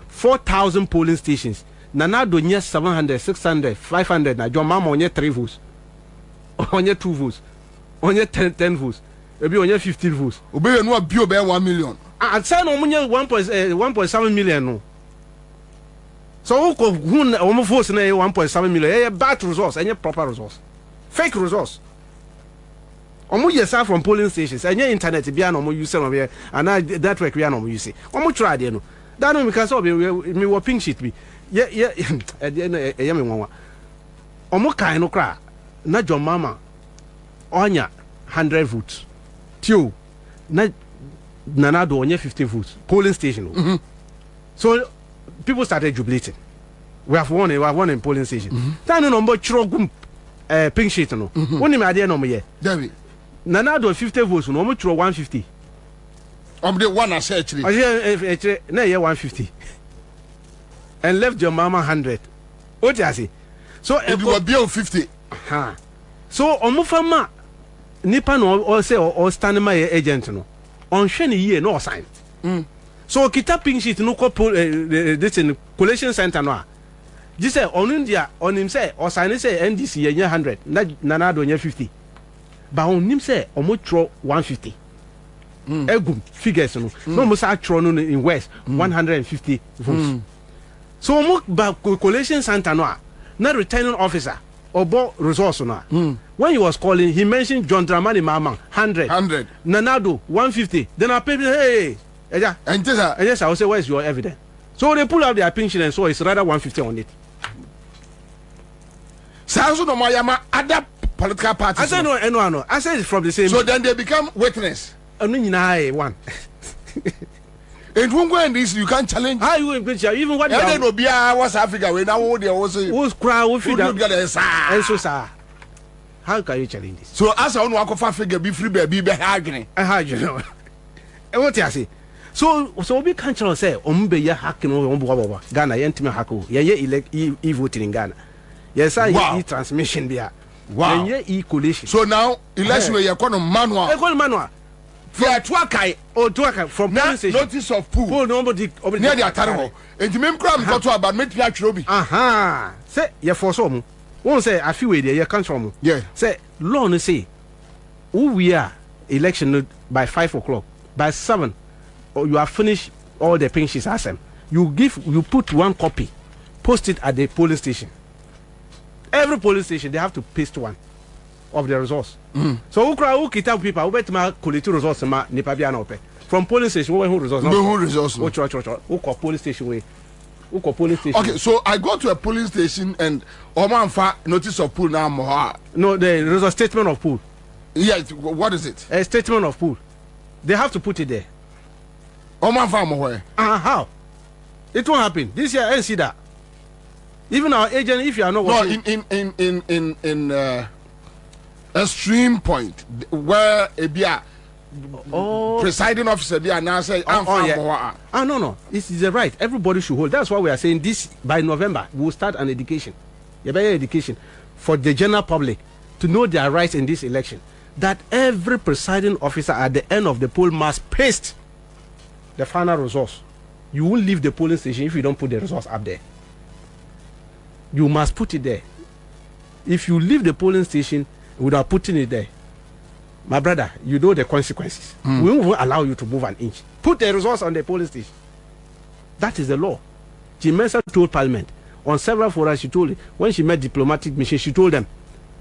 4,000 polling stations. Nanado near 700, 600, 500. Now, John Mama on your 3 votes, on your 2 votes, on your 10 votes, maybe on your 15 votes. Obey no bio be 1 million. And sign on your 1.7 million. No. So who almost votes in 1.7 million? Bad results and proper results, fake results. Omo yesa from polling stations and your internet be an omo use some here and that work we are no use. Omo try there no. That no because me wo pink sheet be. Yeah at the end me nwa. Omo kan no kra na John Mama onya 100 votes. Tio na Nanado onya 50 votes. Polling station. So people started jubilating. We have won in polling station. That no number chro pink sheet no. Only me ade no me here. David. Nanado 50 votes no mo chro 150. The one I said actually. Na 150. And left your mama 100. What you say? So if you were bill 50. So omufama nipa no or say or stand my agent no. On sheni year no sign. So kita pink sheet no ko this in collation center no. Ji say on India on him say or sign say NDC ye 100 na Nanado ye 50. But on him say omo throw 150. Egum figures no. No mo say throw no in West 150 votes. So omo ba collation center no na returning officer obo resource no. When he was calling he mentioned John Dramani Mahama 100. Nanado 150. Then I pay hey Eja. And yes, I will say, where's your evidence? So they pull out their pension and so it's rather 150 on it. Sounds no more other political parties. I said no. I said it's from the same. So then they become witness. One. And when go in this, you can't challenge. How you picture even what? I don't know. Be West Africa. We now they also. Who's crowd? Who feed them? And so sir. How can you challenge this? So as I want to offer figure, be free, be arguing. How you know? What you say? So we can't say ombe ya hacking on Ghana yentime hacko ye e-voting in Ghana. Yes, I transmission there. Wow. Ye e-collation. So now election we are manual. Manual. Yeah, Twakai. Oh, Tuaka from polling station. Notice of pool. Pool nobody. Near the Ataro. And the main crime got to about make me actually. Aha. Say, yeah, for some. Won't say a few way there, you can't from. Yeah. Say, law no say, who we are election by 5 o'clock, by 7, or you have finished all the pensions as them. You put one copy, post it at the polling station. Every polling station, they have to paste one of the results. So who kita people who bet ma collect results ma nipa bia na ope from polling station who results who results who call police station who police station. Okay, so I go to a police station and Omanfa notice of pool now more. No, there is a statement of pool. Yeah, what is it? A statement of pool. They have to put it there. Omanfa more. How? It won't happen this year. I see that. Even our agent, if you are not working. No, in extreme point where a beer presiding officer be now say no, this is the right. Everybody should hold. That's why we are saying this by November we will start an education, a better education for the general public to know their rights in this election. That every presiding officer at the end of the poll must paste the final results. You won't leave the polling station if you don't put the results up there. You must put it there. If you leave the polling station without putting it there, my brother, you know the consequences. We won't allow you to move an inch. Put the results on the polling station. That is the law. Mensah told Parliament on several forums. She told it when she met diplomatic mission. She told them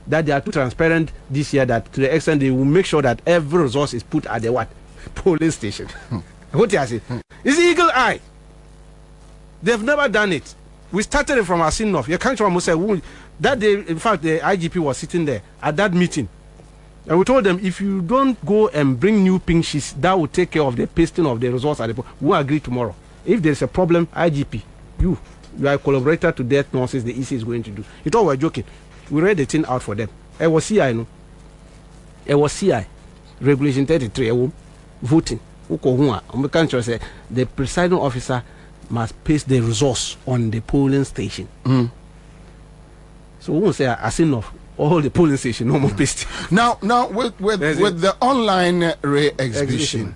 that they are too transparent this year. That to the extent they will make sure that every resource is put at the what polling station. What do you say? It's eagle eye. They've never done it. We started it from our sin off. You can't say that day. In fact, the IGP was sitting there at that meeting, and we told them if you don't go and bring new pink sheets, that will take care of the pasting of the results at the point. We'll agree tomorrow. If there's a problem, IGP, you are a collaborator to that nonsense the EC is going to do. You thought we were joking. We read the thing out for them. It was CI, no. It was CI. Regulation 33. Voting. The presiding officer must paste the results on the polling station. So we won't say as enough. All the polling station no more paste. Now with the online re-exhibition,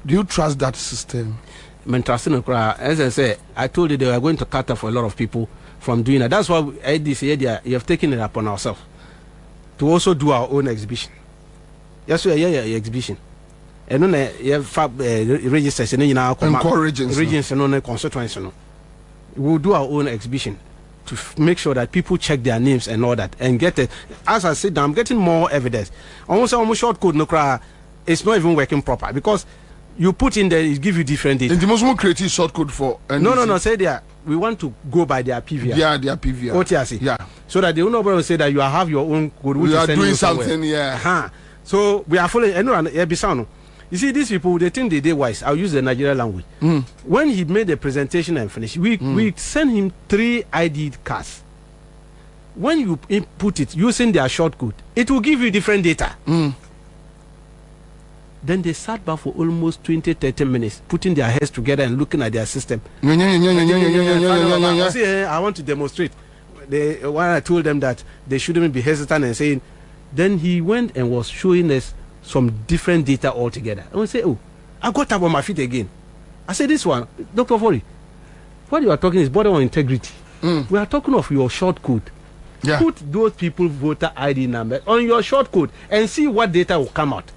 do you trust that system? As I say, I told you they were going to cater for a lot of people from doing that. That's why NDC you have taken it upon ourselves to also do our own exhibition. Yes, exhibition. And then you have registers and regions and constituency. We'll do our own exhibition to make sure that people check their names and all that and get it. As I said, I'm getting more evidence. Almost short code no cry. It's not even working proper because you put in there, it gives you different data. And the most creative short code for NDC. No. Say there. We want to go by their PVR. Yeah, their PVR. OTRC. Yeah. So that they will not say that you have your own code. We are doing something. Yeah. So we are following. You see, these people, they think they did wise. I'll use the Nigerian language. When he made the presentation and finished, we sent him 3 ID cards. When you input it using their short code, it will give you different data. Then they sat back for almost 20-30 minutes, putting their heads together and looking at their system. I want to demonstrate. When I told them that they shouldn't be hesitant and saying, then he went and was showing us some different data altogether. And we say, oh, I got up on my feet again. I said, this one, Dr. Fori, what you are talking is border on integrity. We are talking of your short code. Yeah. Put those people voter ID number on your short code and see what data will come out.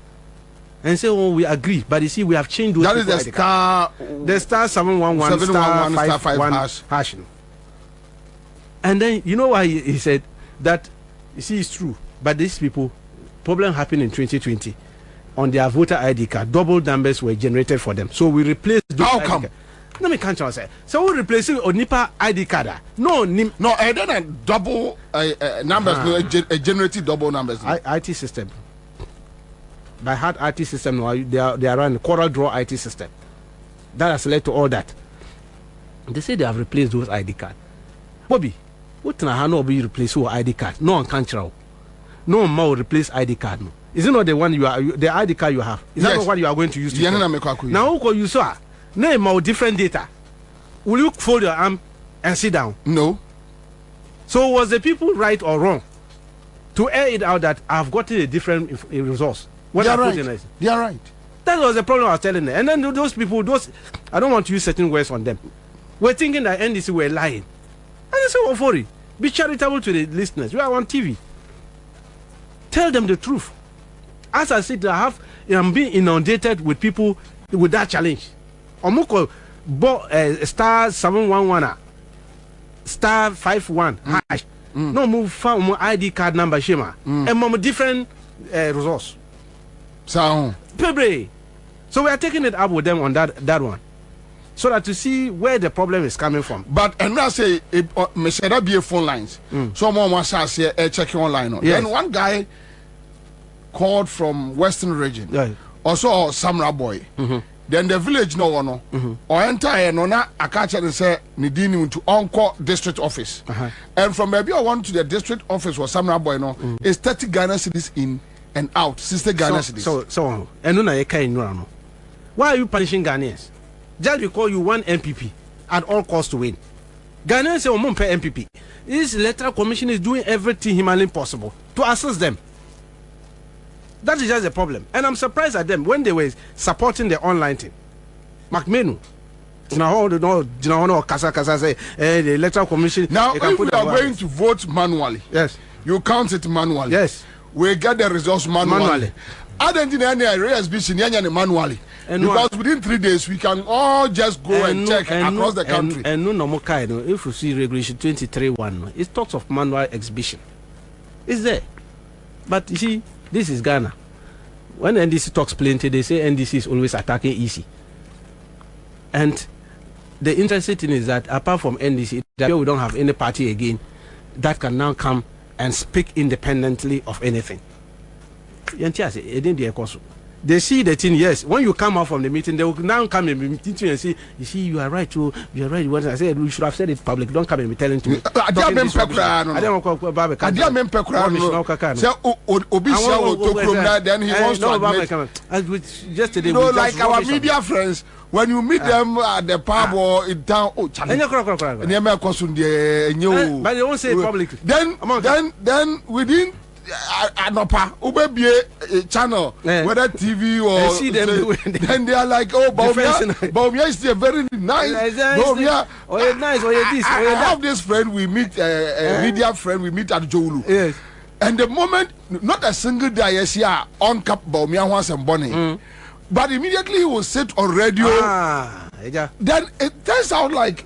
And say, oh, we agree. But you see, we have changed those. That is the star. The star 711 star 5 hash. And then, you know why he said that, you see, it's true. But these people, problem happened in 2020. On their voter ID card, double numbers were generated for them. So we replaced those. How come? Let me can't say. So we replace it on NIPA ID card. No, and then a double numbers, a generated double numbers. IT system. By heart IT system, they are running Coral Draw IT system. That has led to all that. They say they have replaced those ID cards. Bobby, what can I be replace your ID card? No one can't try. No one will replace ID card. No. Is it not the one the ID card you have? Is that not what you are going to use? Now, who you saw? Name more different data. Will you fold your arm and sit down? No. So was the people right or wrong to air it out that I've gotten a different resource? When they I are put right. in They are right. That was the problem I was telling them. And then those people, I don't want to use certain words on them. We're thinking that NDC were lying. And I said, oh, for it. Be charitable to the listeners. We are on TV. Tell them the truth. As I said, I'm being inundated with people with that challenge. Omuko star 711 star 51 hash. No move found ID card number shema. And mom different resource. So we are taking it up with them on that one. So that to see where the problem is coming from. But and I say me should that be a phone lines. Someone wants to say checking online. Yes. Then one guy called from Western region. Yeah. Also Samra boy. Then the village no one or entire no na I catch and say ni dini to Onko district office. And from maybe I want to the district office or Samra boy no is 30 Ghana cedis in and out. 60 Ghana cedis. So and no no. Why are you punishing Ghanaians? Just because you want MPP at all costs to win. Ghanaians say oh pay MPP. This electoral commission is doing everything humanly possible to assist them. That is just the problem. And I'm surprised at them when they were supporting the online thing. McMenu. Say the electoral commission. Now, if we are going to vote manually, yes, you count it manually. Yes, we get the results manually. I don't think any manually. Because within 3 days we can all just go and check across the country. And no more kind. If you see regulation 23(1), it talks of manual exhibition. It's there. But you see, this is Ghana. When NDC talks plenty, they say NDC is always attacking EC. And the interesting thing is that apart from NDC, we don't have any party again that can now come and speak independently of anything. They see the thing, yes. When you come out from the meeting, they will now come and meet you and say, you see, you are right, you are right. What I said, you should have said it public. Don't come and be telling to me. I don't then he wants to admit. Yesterday, like our media friends, when you meet them at the pub or in town, but they won't say it publicly. Then within Anopa, Ubebie channel, whether TV or see them then they are like, oh, Baumia is a very nice. Baumia, nice, this. I have this friend we meet, a media friend we meet at Jolu. Yes. And the moment, not a single day, yes, yeah, on cap Baumia once and Bonnie. But immediately he will sit on radio. Then it turns out like,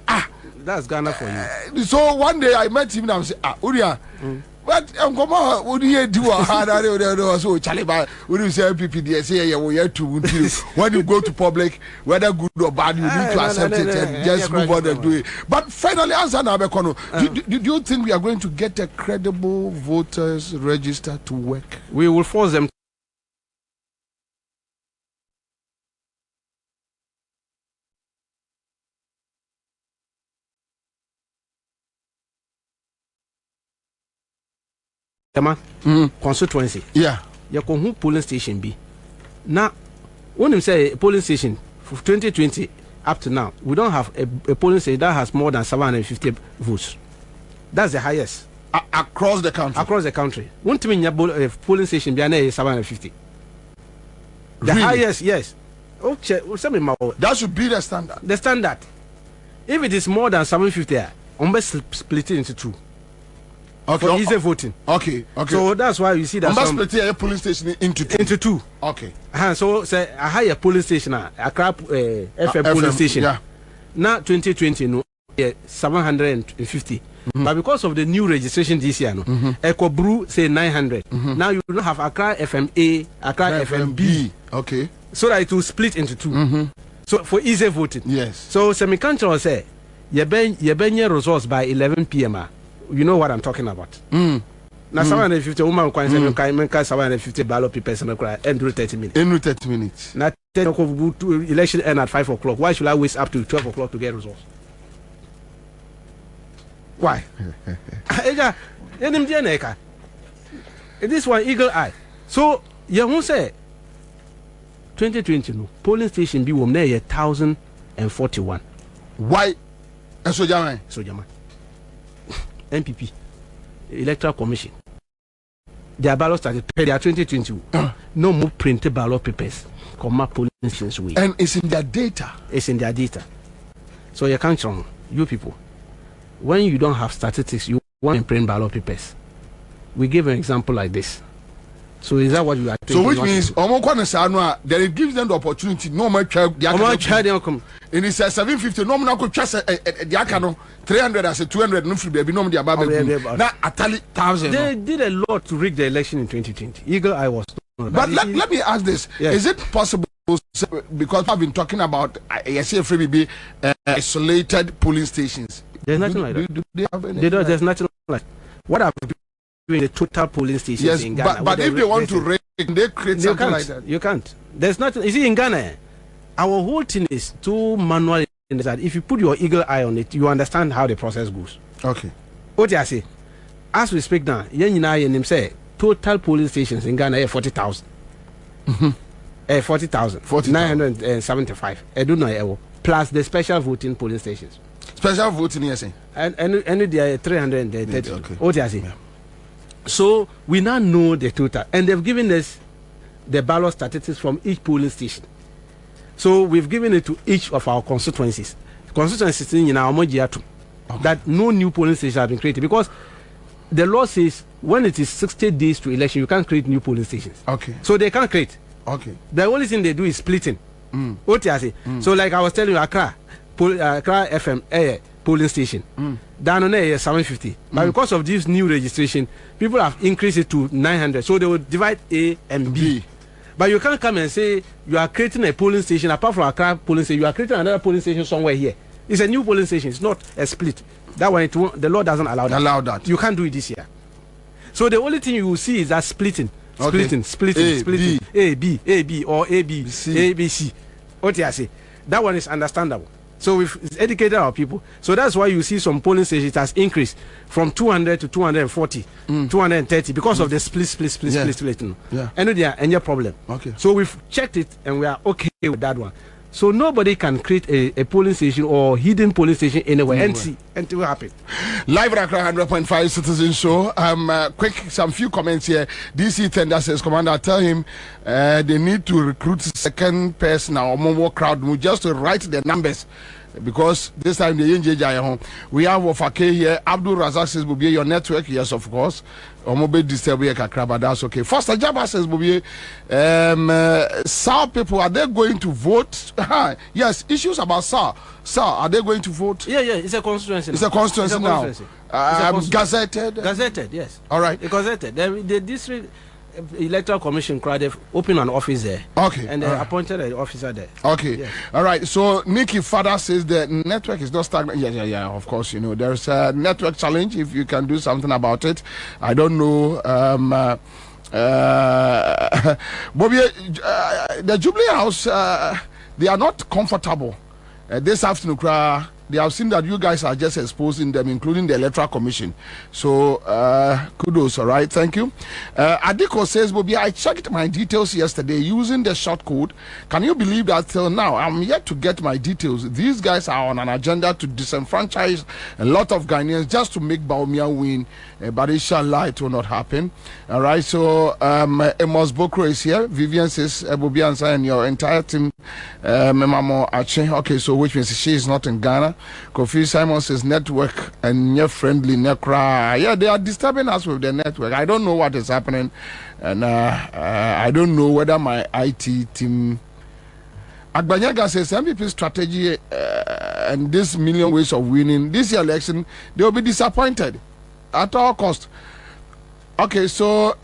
that's Ghana for you. So one day I met him and I said, Uria. But what do you do? So Charlie, when you say MPP, say we have to when you go to public, whether good or bad, you need to accept it and just move on and do it. But finally, answer now, do you think we are going to get a credible voters register to work? We will force them. Constituency. Yeah. You can polling station be. Now, when you say polling station for 2020 up to now, we don't have a polling station that has more than 750 votes. That's the highest. Across the country. Across the country. One time a polling station be 750. The really? Highest, yes. Okay, that should be the standard. The standard. If it is more than 750, I'm best split it into two. Okay, for easy voting. Okay. So that's why you see that some split a polling station into two. Okay. So say a higher polling station, a crap FM polling station. Yeah. Now 2020 no 750. But because of the new registration this year, no, Echo Brew say 900. Now you don't have Accra FMA, Accra FMB. Okay. So that it will split into two. So for easy voting. Yes. So semi-country will say you ben results by 11 p.m. You know what I'm talking about. Now 750 woman can say 750 ballot papers and 30 minutes. In 30 minutes. Now 10 o'clock election end at 5 o'clock. Why should I waste up to 12 o'clock to get results? Why? This one eagle eye. So you won't say 2020 no polling station be wom there 1041. Why? So German. NPP, Electoral Commission. Their ballot started. They are 2020. no more printed ballot papers. Come up polling stations way. And it's in their data. It's in their data. So you can't wrong, you people. When you don't have statistics, you want to print ballot papers. We give an example like this. So is that what you are thinking? So which means that it gives them the opportunity. No more child. And it says 750. No more could trust the 300 as a 200. No free baby. No more the now atali 1,000. They did a lot to rig the election in 2020. Eagle Eye was. But let me ask this: Is it possible? Because I've been talking about isolated polling stations. There's nothing like that. Do they have any? There's nothing like what I've been doing the total polling stations in Ghana. But if they want to rate, they create something like that. You can't. There's nothing. You see, in Ghana, our whole thing is too manual in that. If you put your eagle eye on it, you understand how the process goes. Okay. What I say, as we speak now, you say total polling stations in Ghana are 40,000. 40,000. 975. I don't know. Plus the special voting polling stations. Special voting, yes. And they are 330. Okay. What I say. Yeah. So we now know the total, and they've given us the ballot statistics from each polling station. So we've given it to each of our constituencies. Constituencies in our that no new polling stations have been created, because the law says when it is 60 days to election, you can't create new polling stations. Okay. So they can't create. Okay. The only thing they do is splitting. What I say. So like I was telling you, Accra FM polling station. Down on there 750. But because of this new registration, people have increased it to 900. So they will divide A and B. But you can't come and say you are creating a polling station apart from Accra polling station. You are creating another polling station somewhere here. It's a new polling station. It's not a split. That one, the law doesn't allow that. You can't do it this year. So the only thing you will see is that splitting. Splitting. A, B, or A, B, C. A, B, C. What I say? That one is understandable. So we've educated our people. So that's why you see some polling stations has increased from 200 to 240, 230 because of the split. Yeah. And there any problem. Okay. So we've checked it and we are okay with that one. So nobody can create a polling station or hidden polling station anywhere and see and it will happen. Live Accra 100.5 Citizen Show. Quick, some few comments here. DC Tender says, Commander, tell him they need to recruit second person or more crowd just to write the numbers. Because this time the NJJ we have Ofake here. Abdul Razak says, Bobie, your network, yes, of course. Omobe disturb but that's okay. Foster Jabba says, Bobie, South people, are they going to vote? Yes, issues about South. Are they going to vote? Yeah, it's a constituency. It's a constituency now. Gazetted? Gazetted, yes. All right. Gazetted. The district Electoral Commission crowd, they've opened an office there. Okay. And they appointed an officer there. Okay. Yes. All right. So Nikki Father says the network is not stagnant. Yeah. Of course, you know there's a network challenge. If you can do something about it, I don't know. Bobby, the Jubilee House, they are not comfortable this afternoon. They have seen that you guys are just exposing them, including the Electoral Commission. So, kudos, all right, thank you. Adiko says, Bobby, I checked my details yesterday using the short code. Can you believe that till now, I'm yet to get my details. These guys are on an agenda to disenfranchise a lot of Ghanaians just to make Baumia win. But inshallah, it will not happen. All right, so Amos Bokro is here. Vivian says, Bobby and your entire team, Memamo Ache. Okay, so which means she is not in Ghana. Kofi Simon says network and your friendly necra. Yeah, they are disturbing us with the network. I don't know what is happening, and I don't know whether my IT team. Agbanyaga says MPP strategy and this million ways of winning this election, they will be disappointed at all cost. Okay, so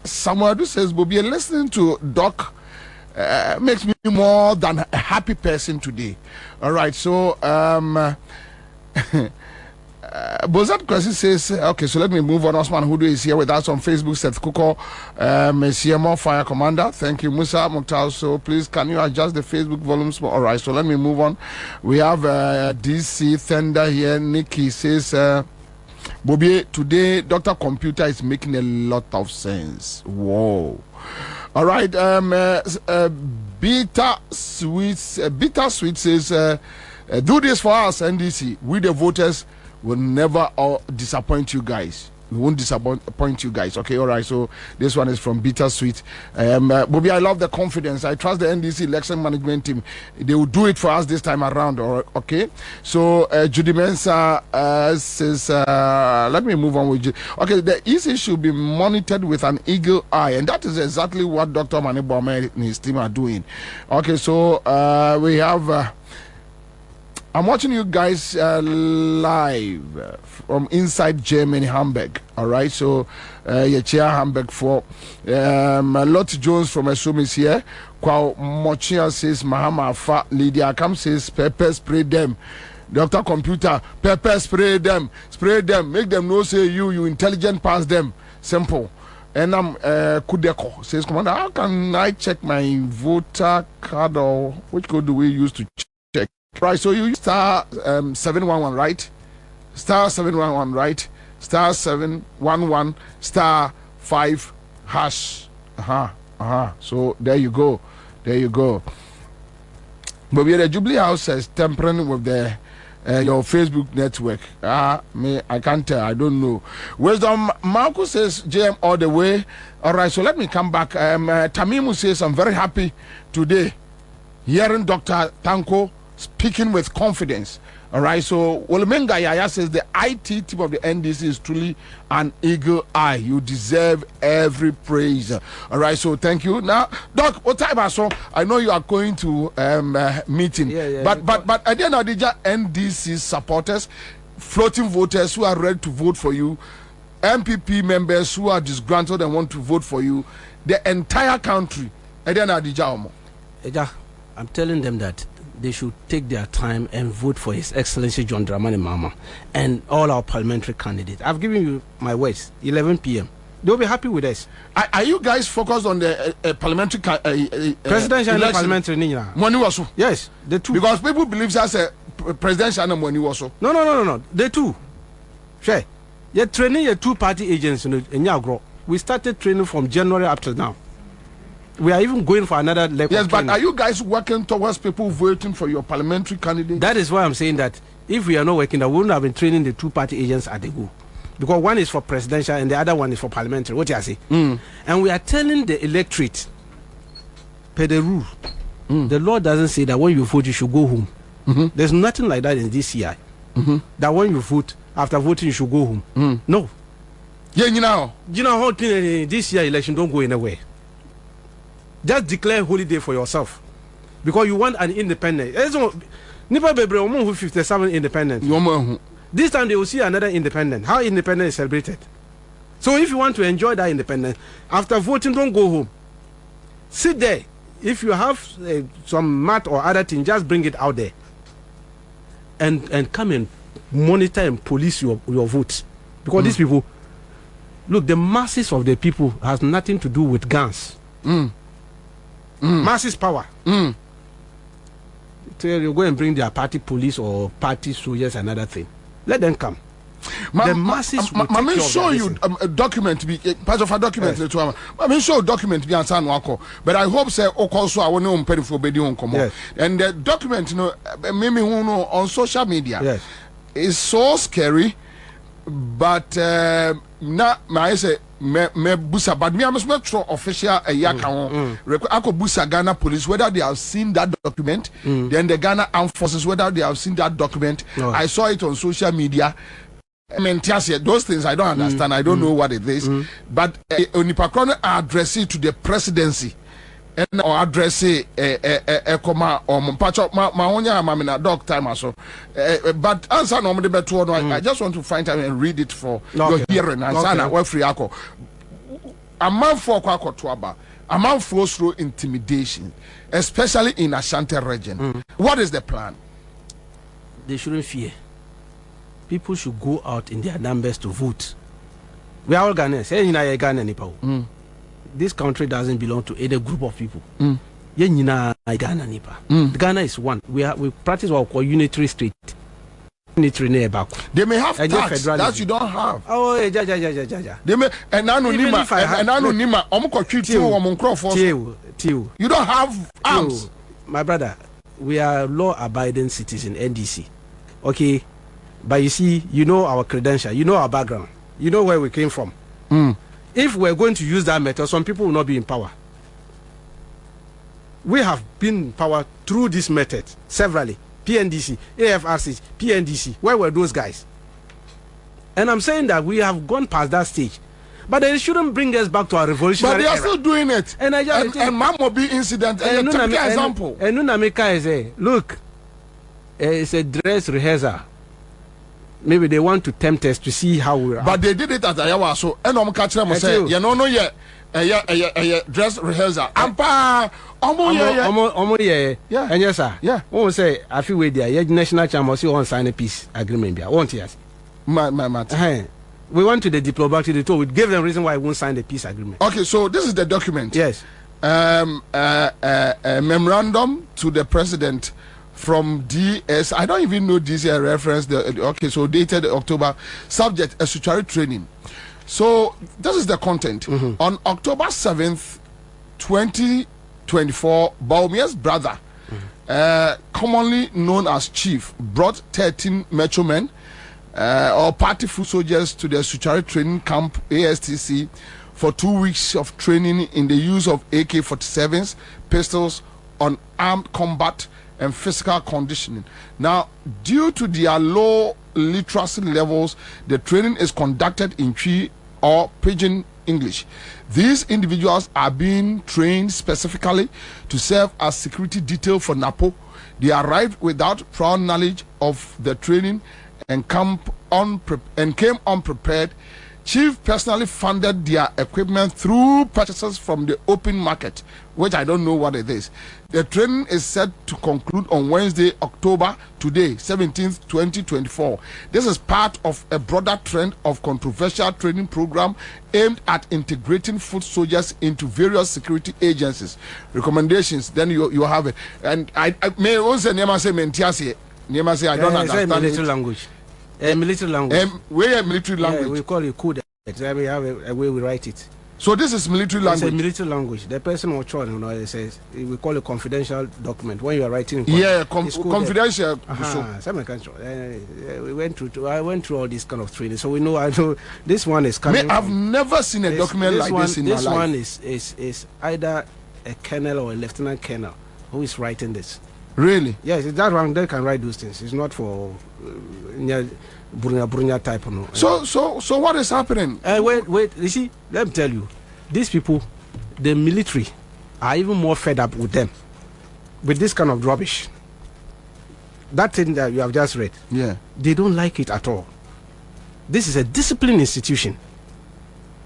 Samuel says, Bobby, listening to Doc makes me more than a happy person today. All right, so Bozat Kwesi says, okay, so let me move on. Osman Hudu is here with us on Facebook. Seth Kuko, CMO Fire Commander. Thank you, Musa Mukhtar. So please, can you adjust the Facebook volumes? All right, so let me move on. We have DC Thunder here. Nikki says, Bobby, today Dr. Computer is making a lot of sense. Whoa. All right, Bitter Sweet says, do this for us, NDC. We the voters will never disappoint you guys. We won't disappoint you guys. Okay, all right. So this one is from Bittersweet. Bobby, I love the confidence. I trust the NDC election management team. They will do it for us this time around. Okay. So Judy Mensah says, let me move on with you. Okay, the issue should be monitored with an eagle eye, and that is exactly what Dr. Manibome and his team are doing. Okay, so we have. I'm watching you guys live from inside Germany, Hamburg. All right, so chair Hamburg for Lottie Jones from Asum is here. Kwao Mochia says Mahama Afa. Lydia Akam says pepper spray them. Dr. Computer, pepper spray them, make them know say you intelligent pass them. Simple. And I'm Kudeko says, Commander, how can I check my voter card, or which code do we use to check? Right, so you use star 711, right? Star 711, right? Star 711 star 5 hash. So there you go. But we are the Jubilee House is tampering with the your Facebook network. I can't tell. I don't know. Wisdom Marco says JM all the way. All right, so let me come back. Tamimu says I'm very happy today hearing Dr. Tanko speaking with confidence. All right, so Wolomenga Yaya says the IT team of the NDC is truly an eagle eye. You deserve every praise. All right, so thank you. Now, Doc, what time I saw? I know you are going to meeting, but at the end of the day, NDC supporters, floating voters who are ready to vote for you, MPP members who are disgruntled and want to vote for you, the entire country. At the end of the day, I'm telling them that they should take their time and vote for His Excellency John Dramani Mahama and all our parliamentary candidates. I've given you my words, 11 p.m. They'll be happy with us. Are you guys focused on the parliamentary presidential and parliamentary? Yes, the two. Because people believe that's a presidential and money also. No. The two. Sure. You're training your two-party agents in Yagro. We started training from January up to now. We are even going for another level. Yes, but are you guys working towards people voting for your parliamentary candidate? That is why I'm saying that if we are not working, I wouldn't have been training the two-party agents at the go. Because one is for presidential and the other one is for parliamentary. What do I say? And we are telling the electorate, per the rule, the law doesn't say that when you vote, you should go home. There's nothing like that in DCI. That when you vote, after voting, you should go home. No. Yeah, you know, this year election don't go anywhere. Just declare holiday for yourself, because you want an independent. Nipa Bebre 57 independent. This time they will see another independent. How independent is celebrated. So if you want to enjoy that independence, after voting, don't go home. Sit there. If you have some mat or other thing, just bring it out there, and come and monitor and police your votes, because these people, look, the masses of the people has nothing to do with guns. Masses power. So you go and bring their party police or party soldiers, another thing. Let them come. The masses will take show you a document be part of a document. Show document be answer no. But I hope say also I want to pay for bedi on come. And the document, you know, maybe on social media is so scary. But na I say me busa, but me I must make sure official ako busa Ghana police whether they have seen that document, then the Ghana armed forces whether they have seen that document. I saw it on social media. I mean, those things I don't understand. I don't know what it is. But Onipakron address it to the presidency and or address it comma or Mpacho Mahonya Mamina dog time or so. But answer normally better. I just want to find time and read it for your hearing. And sana we free ako. A man for Kwako Twaba. A man flows through intimidation, especially in Ashanti region. What is the plan? They shouldn't fear. People should go out in their numbers to vote. We are all Ghanaians. This country doesn't belong to any group of people. Ghana is one. We practice what we call unitary state. Unitary neighbor. They may have tax that you don't have. Oh, They may you don't have arms. My brother, we are law-abiding citizens, NDC. Okay, but you see, you know our credential, you know our background. You know where we came from. If we're going to use that method, some people will not be in power. We have been in power through this method severally. PNDC, AFRC, PNDC. Where were those guys? And I'm saying that we have gone past that stage. But they shouldn't bring us back to our revolutionary era. But they are still doing it. And Mamobi incident is a typical example. And Nunamika is look, it's a dress rehearsal. Maybe they want to tempt us to see how we are. But they did it at Ayawa, so and I'm catching them say, you know, no, yeah, dress rehearsal. Ampa, yeah. And yes, sir. Yeah. Won't say, I feel with the national chamber, you won't sign a peace agreement. Won't yes? We went to the diplomatic, they told we gave them reason why we won't sign the peace agreement. Okay, so this is the document. Yes. A memorandum to the president from DS. I don't even know this reference. Okay, so dated October. Subject: a statutory training. So this is the content. On October 7th, 2024, Baumia's brother, commonly known as Chief, brought 13 metro men or party foot soldiers to the statutory training camp ASTC for 2 weeks of training in the use of AK-47s, pistols, on armed combat and physical conditioning. Now, due to their low literacy levels, the training is conducted in Twi or Pidgin English. These individuals are being trained specifically to serve as security detail for NAPO. They arrived without prior knowledge of the training and came unprepared. Chief personally funded their equipment through purchases from the open market, which I don't know what it is. The training is set to conclude on Wednesday, October, today, 17th, 2024. This is part of a broader trend of controversial training program aimed at integrating foot soldiers into various security agencies. Recommendations, then you have it. And I may also say Mentiasi. I don't understand military language. Military language. Where military language? Yeah, we call it code. We have a way we write it. So this is military language. It's a military language. The person or child, it says we call it confidential document when you are writing. Confidential. We went through. I went through all this kind of training, so we know. I know this one is coming. I've never seen a document like this in my life. This one is either a colonel or a lieutenant colonel who is writing this. Really? Yes, it's that one. They can write those things. It's not for Brunya type. No. So what is happening? Wait. You see, let me tell you, these people, the military, are even more fed up with them, with this kind of rubbish. That thing that you have just read. Yeah. They don't like it at all. This is a discipline institution,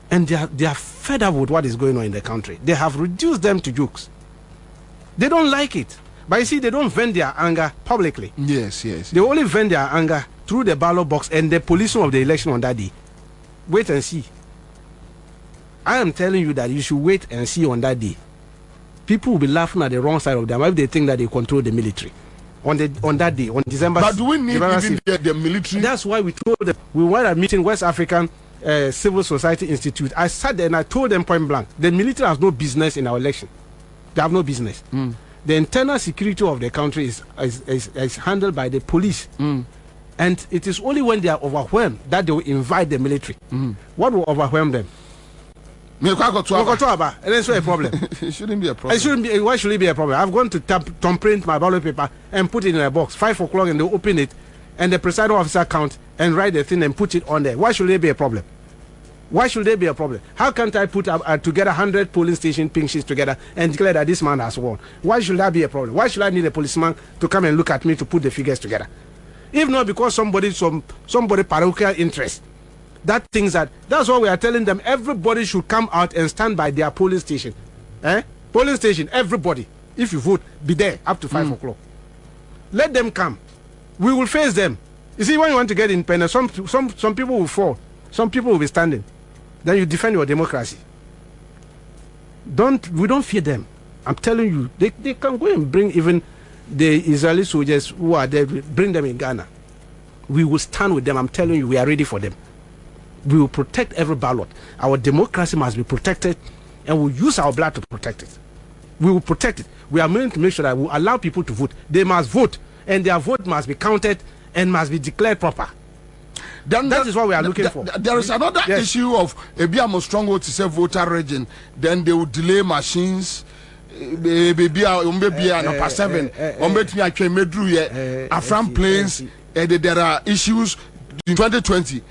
and they are fed up with what is going on in the country. They have reduced them to jokes. They don't like it. But you see, they don't vent their anger publicly. Yes. They only vent their anger through the ballot box and the policing of the election on that day. Wait and see. I am telling you that you should wait and see on that day. People will be laughing at the wrong side of them if they think that they control the military. On that day, on December. But do we need even the military? That's why we told them. We were at a meeting, West African Civil Society Institute. I sat there and I told them point blank, the military has no business in our election. They have no business. The internal security of the country is handled by the police. And it is only when they are overwhelmed that they will invite the military. What will overwhelm them? And it's a problem. It shouldn't be a problem. Why should it be a problem? I've gone to thumbprint my ballot paper and put it in a box. 5 o'clock and they open it and the presiding officer count and write the thing and put it on there. Why should it be a problem? Why should there be a problem? How can't I put together 100 polling station pink sheets together and declare that this man has won? Why should that be a problem? Why should I need a policeman to come and look at me to put the figures together? If not because somebody parochial interest, that's what we are telling them. Everybody should come out and stand by their polling station. Polling station, everybody. If you vote, be there up to 5 o'clock. Let them come. We will face them. You see, when you want to get independent, some people will fall. Some people will be standing. Then you defend your democracy. We don't fear them. I'm telling you, they can go and bring even the Israeli soldiers who are there, bring them in Ghana. We will stand with them. I'm telling you, we are ready for them. We will protect every ballot. Our democracy must be protected, and we'll use our blood to protect it. We will protect it. We are going to make sure that we allow people to vote. They must vote, and their vote must be counted and must be declared proper. That is what we are looking for. There is another issue of a stronghold to say voter region. Then they will delay machines. Baby, number 7. Afram planes. There are issues in 2020.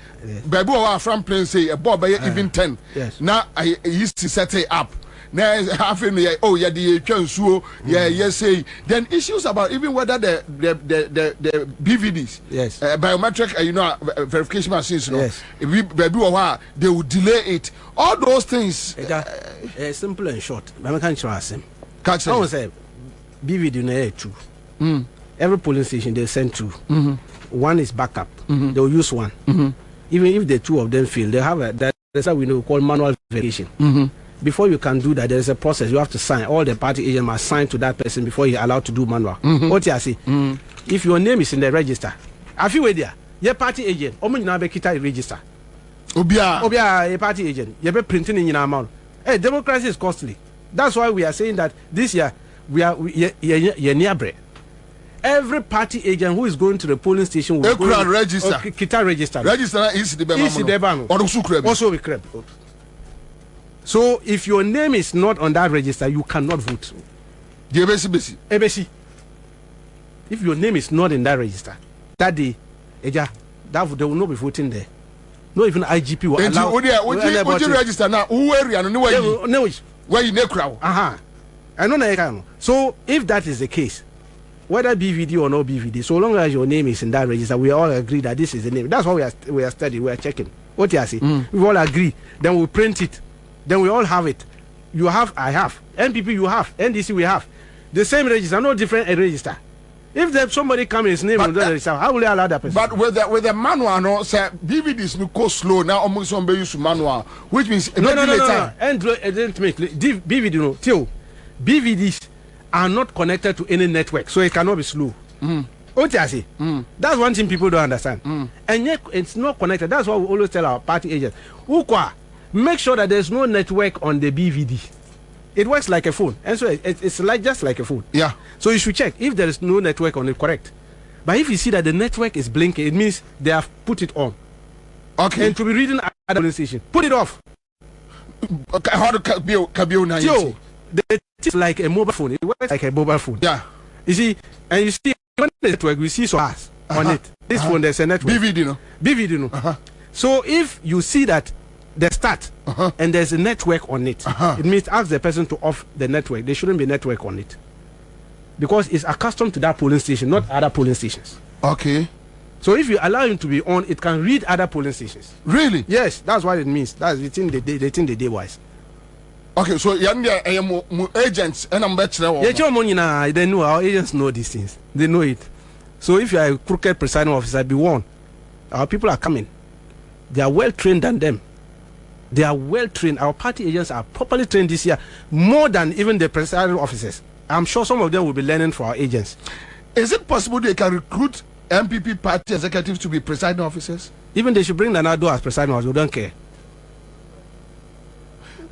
Baby, Afram planes say even 10. Now I used to set it up. Now having the say then issues about even whether the BVDs biometric verification machines they will delay it, all those things. Simple and short. I can't trust him. I say BVD no 2. Every polling station they send 2. One is backup. They will use one. Even if the 2 of them fail, they have that's how we know called manual verification. Before you can do that, there is a process. You have to sign. All the party agents must sign to that person before you're allowed to do manual. What you say? If your name is in the register, I feel there. Your party agent, you now be kita register. Obia, a party agent. You be printing in your amount. Hey, democracy is costly. That's why we are saying that this year we are near bread. Every party agent who is going to the polling station will go register. Kita register. Register is the Bema. Also we crab. So if your name is not on that register, you cannot vote. The ABC. If your name is not in that register, that day, they will not be voting there. Not even IGP will allow. Would you register now? Who area? No, where you know crowd. I know. So if that is the case, whether BVD or no BVD, so long as your name is in that register, we all agree that this is the name. That's what we are studying. We are checking. What you say? We all agree. Then we print it. Then we all have it. You have, I have. NPP, you have. NDC, we have. The same register, no different register. If there's somebody come his name on the register, how will they allow that person? But with the manual, no, sir, BVDs no go slow now. Almost somebody use manual, which means no. And BVD no, till BVDs are not connected to any network, so it cannot be slow. What I say? That's one thing people don't understand. And yet it's not connected. That's why we always tell our party agents. Make sure that there's no network on the BVD. It works like a phone, and so it's like just like a phone. Yeah. So you should check if there is no network on it. Correct. But if you see that the network is blinking, it means they have put it on. Okay. And to be reading at the polling station, put it off. How do now? It's like a mobile phone. It works like a mobile phone. Yeah. You see, and you see when the network, we see some bars on it. This phone, there's a network. BVD no. So if you see that the start and there's a network on it, it means ask the person to off the network. There shouldn't be network on it because it's accustomed to that polling station, not other polling stations. Okay. So if you allow him to be on, it can read other polling stations. Really? Yes, that's what it means. That's the thing they day wise. Okay, so agents and I'm better. They know, our agents know these things. They know it. So if you are a crooked presiding officer, be warned. Our people are coming. They are well trained than them. They are well trained. Our party agents are properly trained this year, more than even the presiding officers. I'm sure some of them will be learning for our agents. Is it possible they can recruit MPP party executives to be presiding officers? Even they should bring Nanado as presiding officer. We don't care.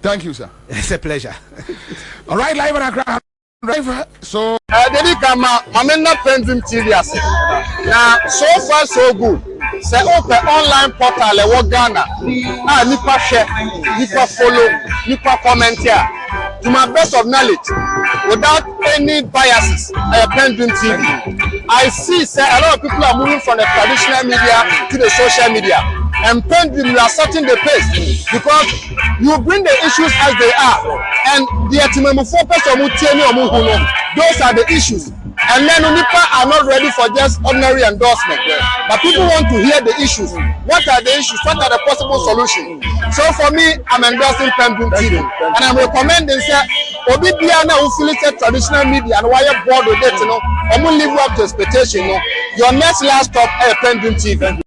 Thank you, sir. It's a pleasure. All right, live and so Dedi kama mamena PENDREAM TV ase. Now so far so good. Say open online portal e wo Ghana. Nipa share, nipa follow, nipa comment here. To my best of knowledge, without any biases, PENDREAM TV. I see say a lot of people are moving from the traditional media to the social media. And PENDREAM, you are setting the pace because you bring the issues as they are, and the those are the issues. And then Unipa are not ready for just ordinary endorsement. But people want to hear the issues. What are the issues? What are the possible solutions? So for me, I'm endorsing PENDREAM TV, and I'm recommending say Obi Biana who affiliated traditional media and wire board with it, I'm gonna live up to expectation. Your next last stop, PENDREAM TV.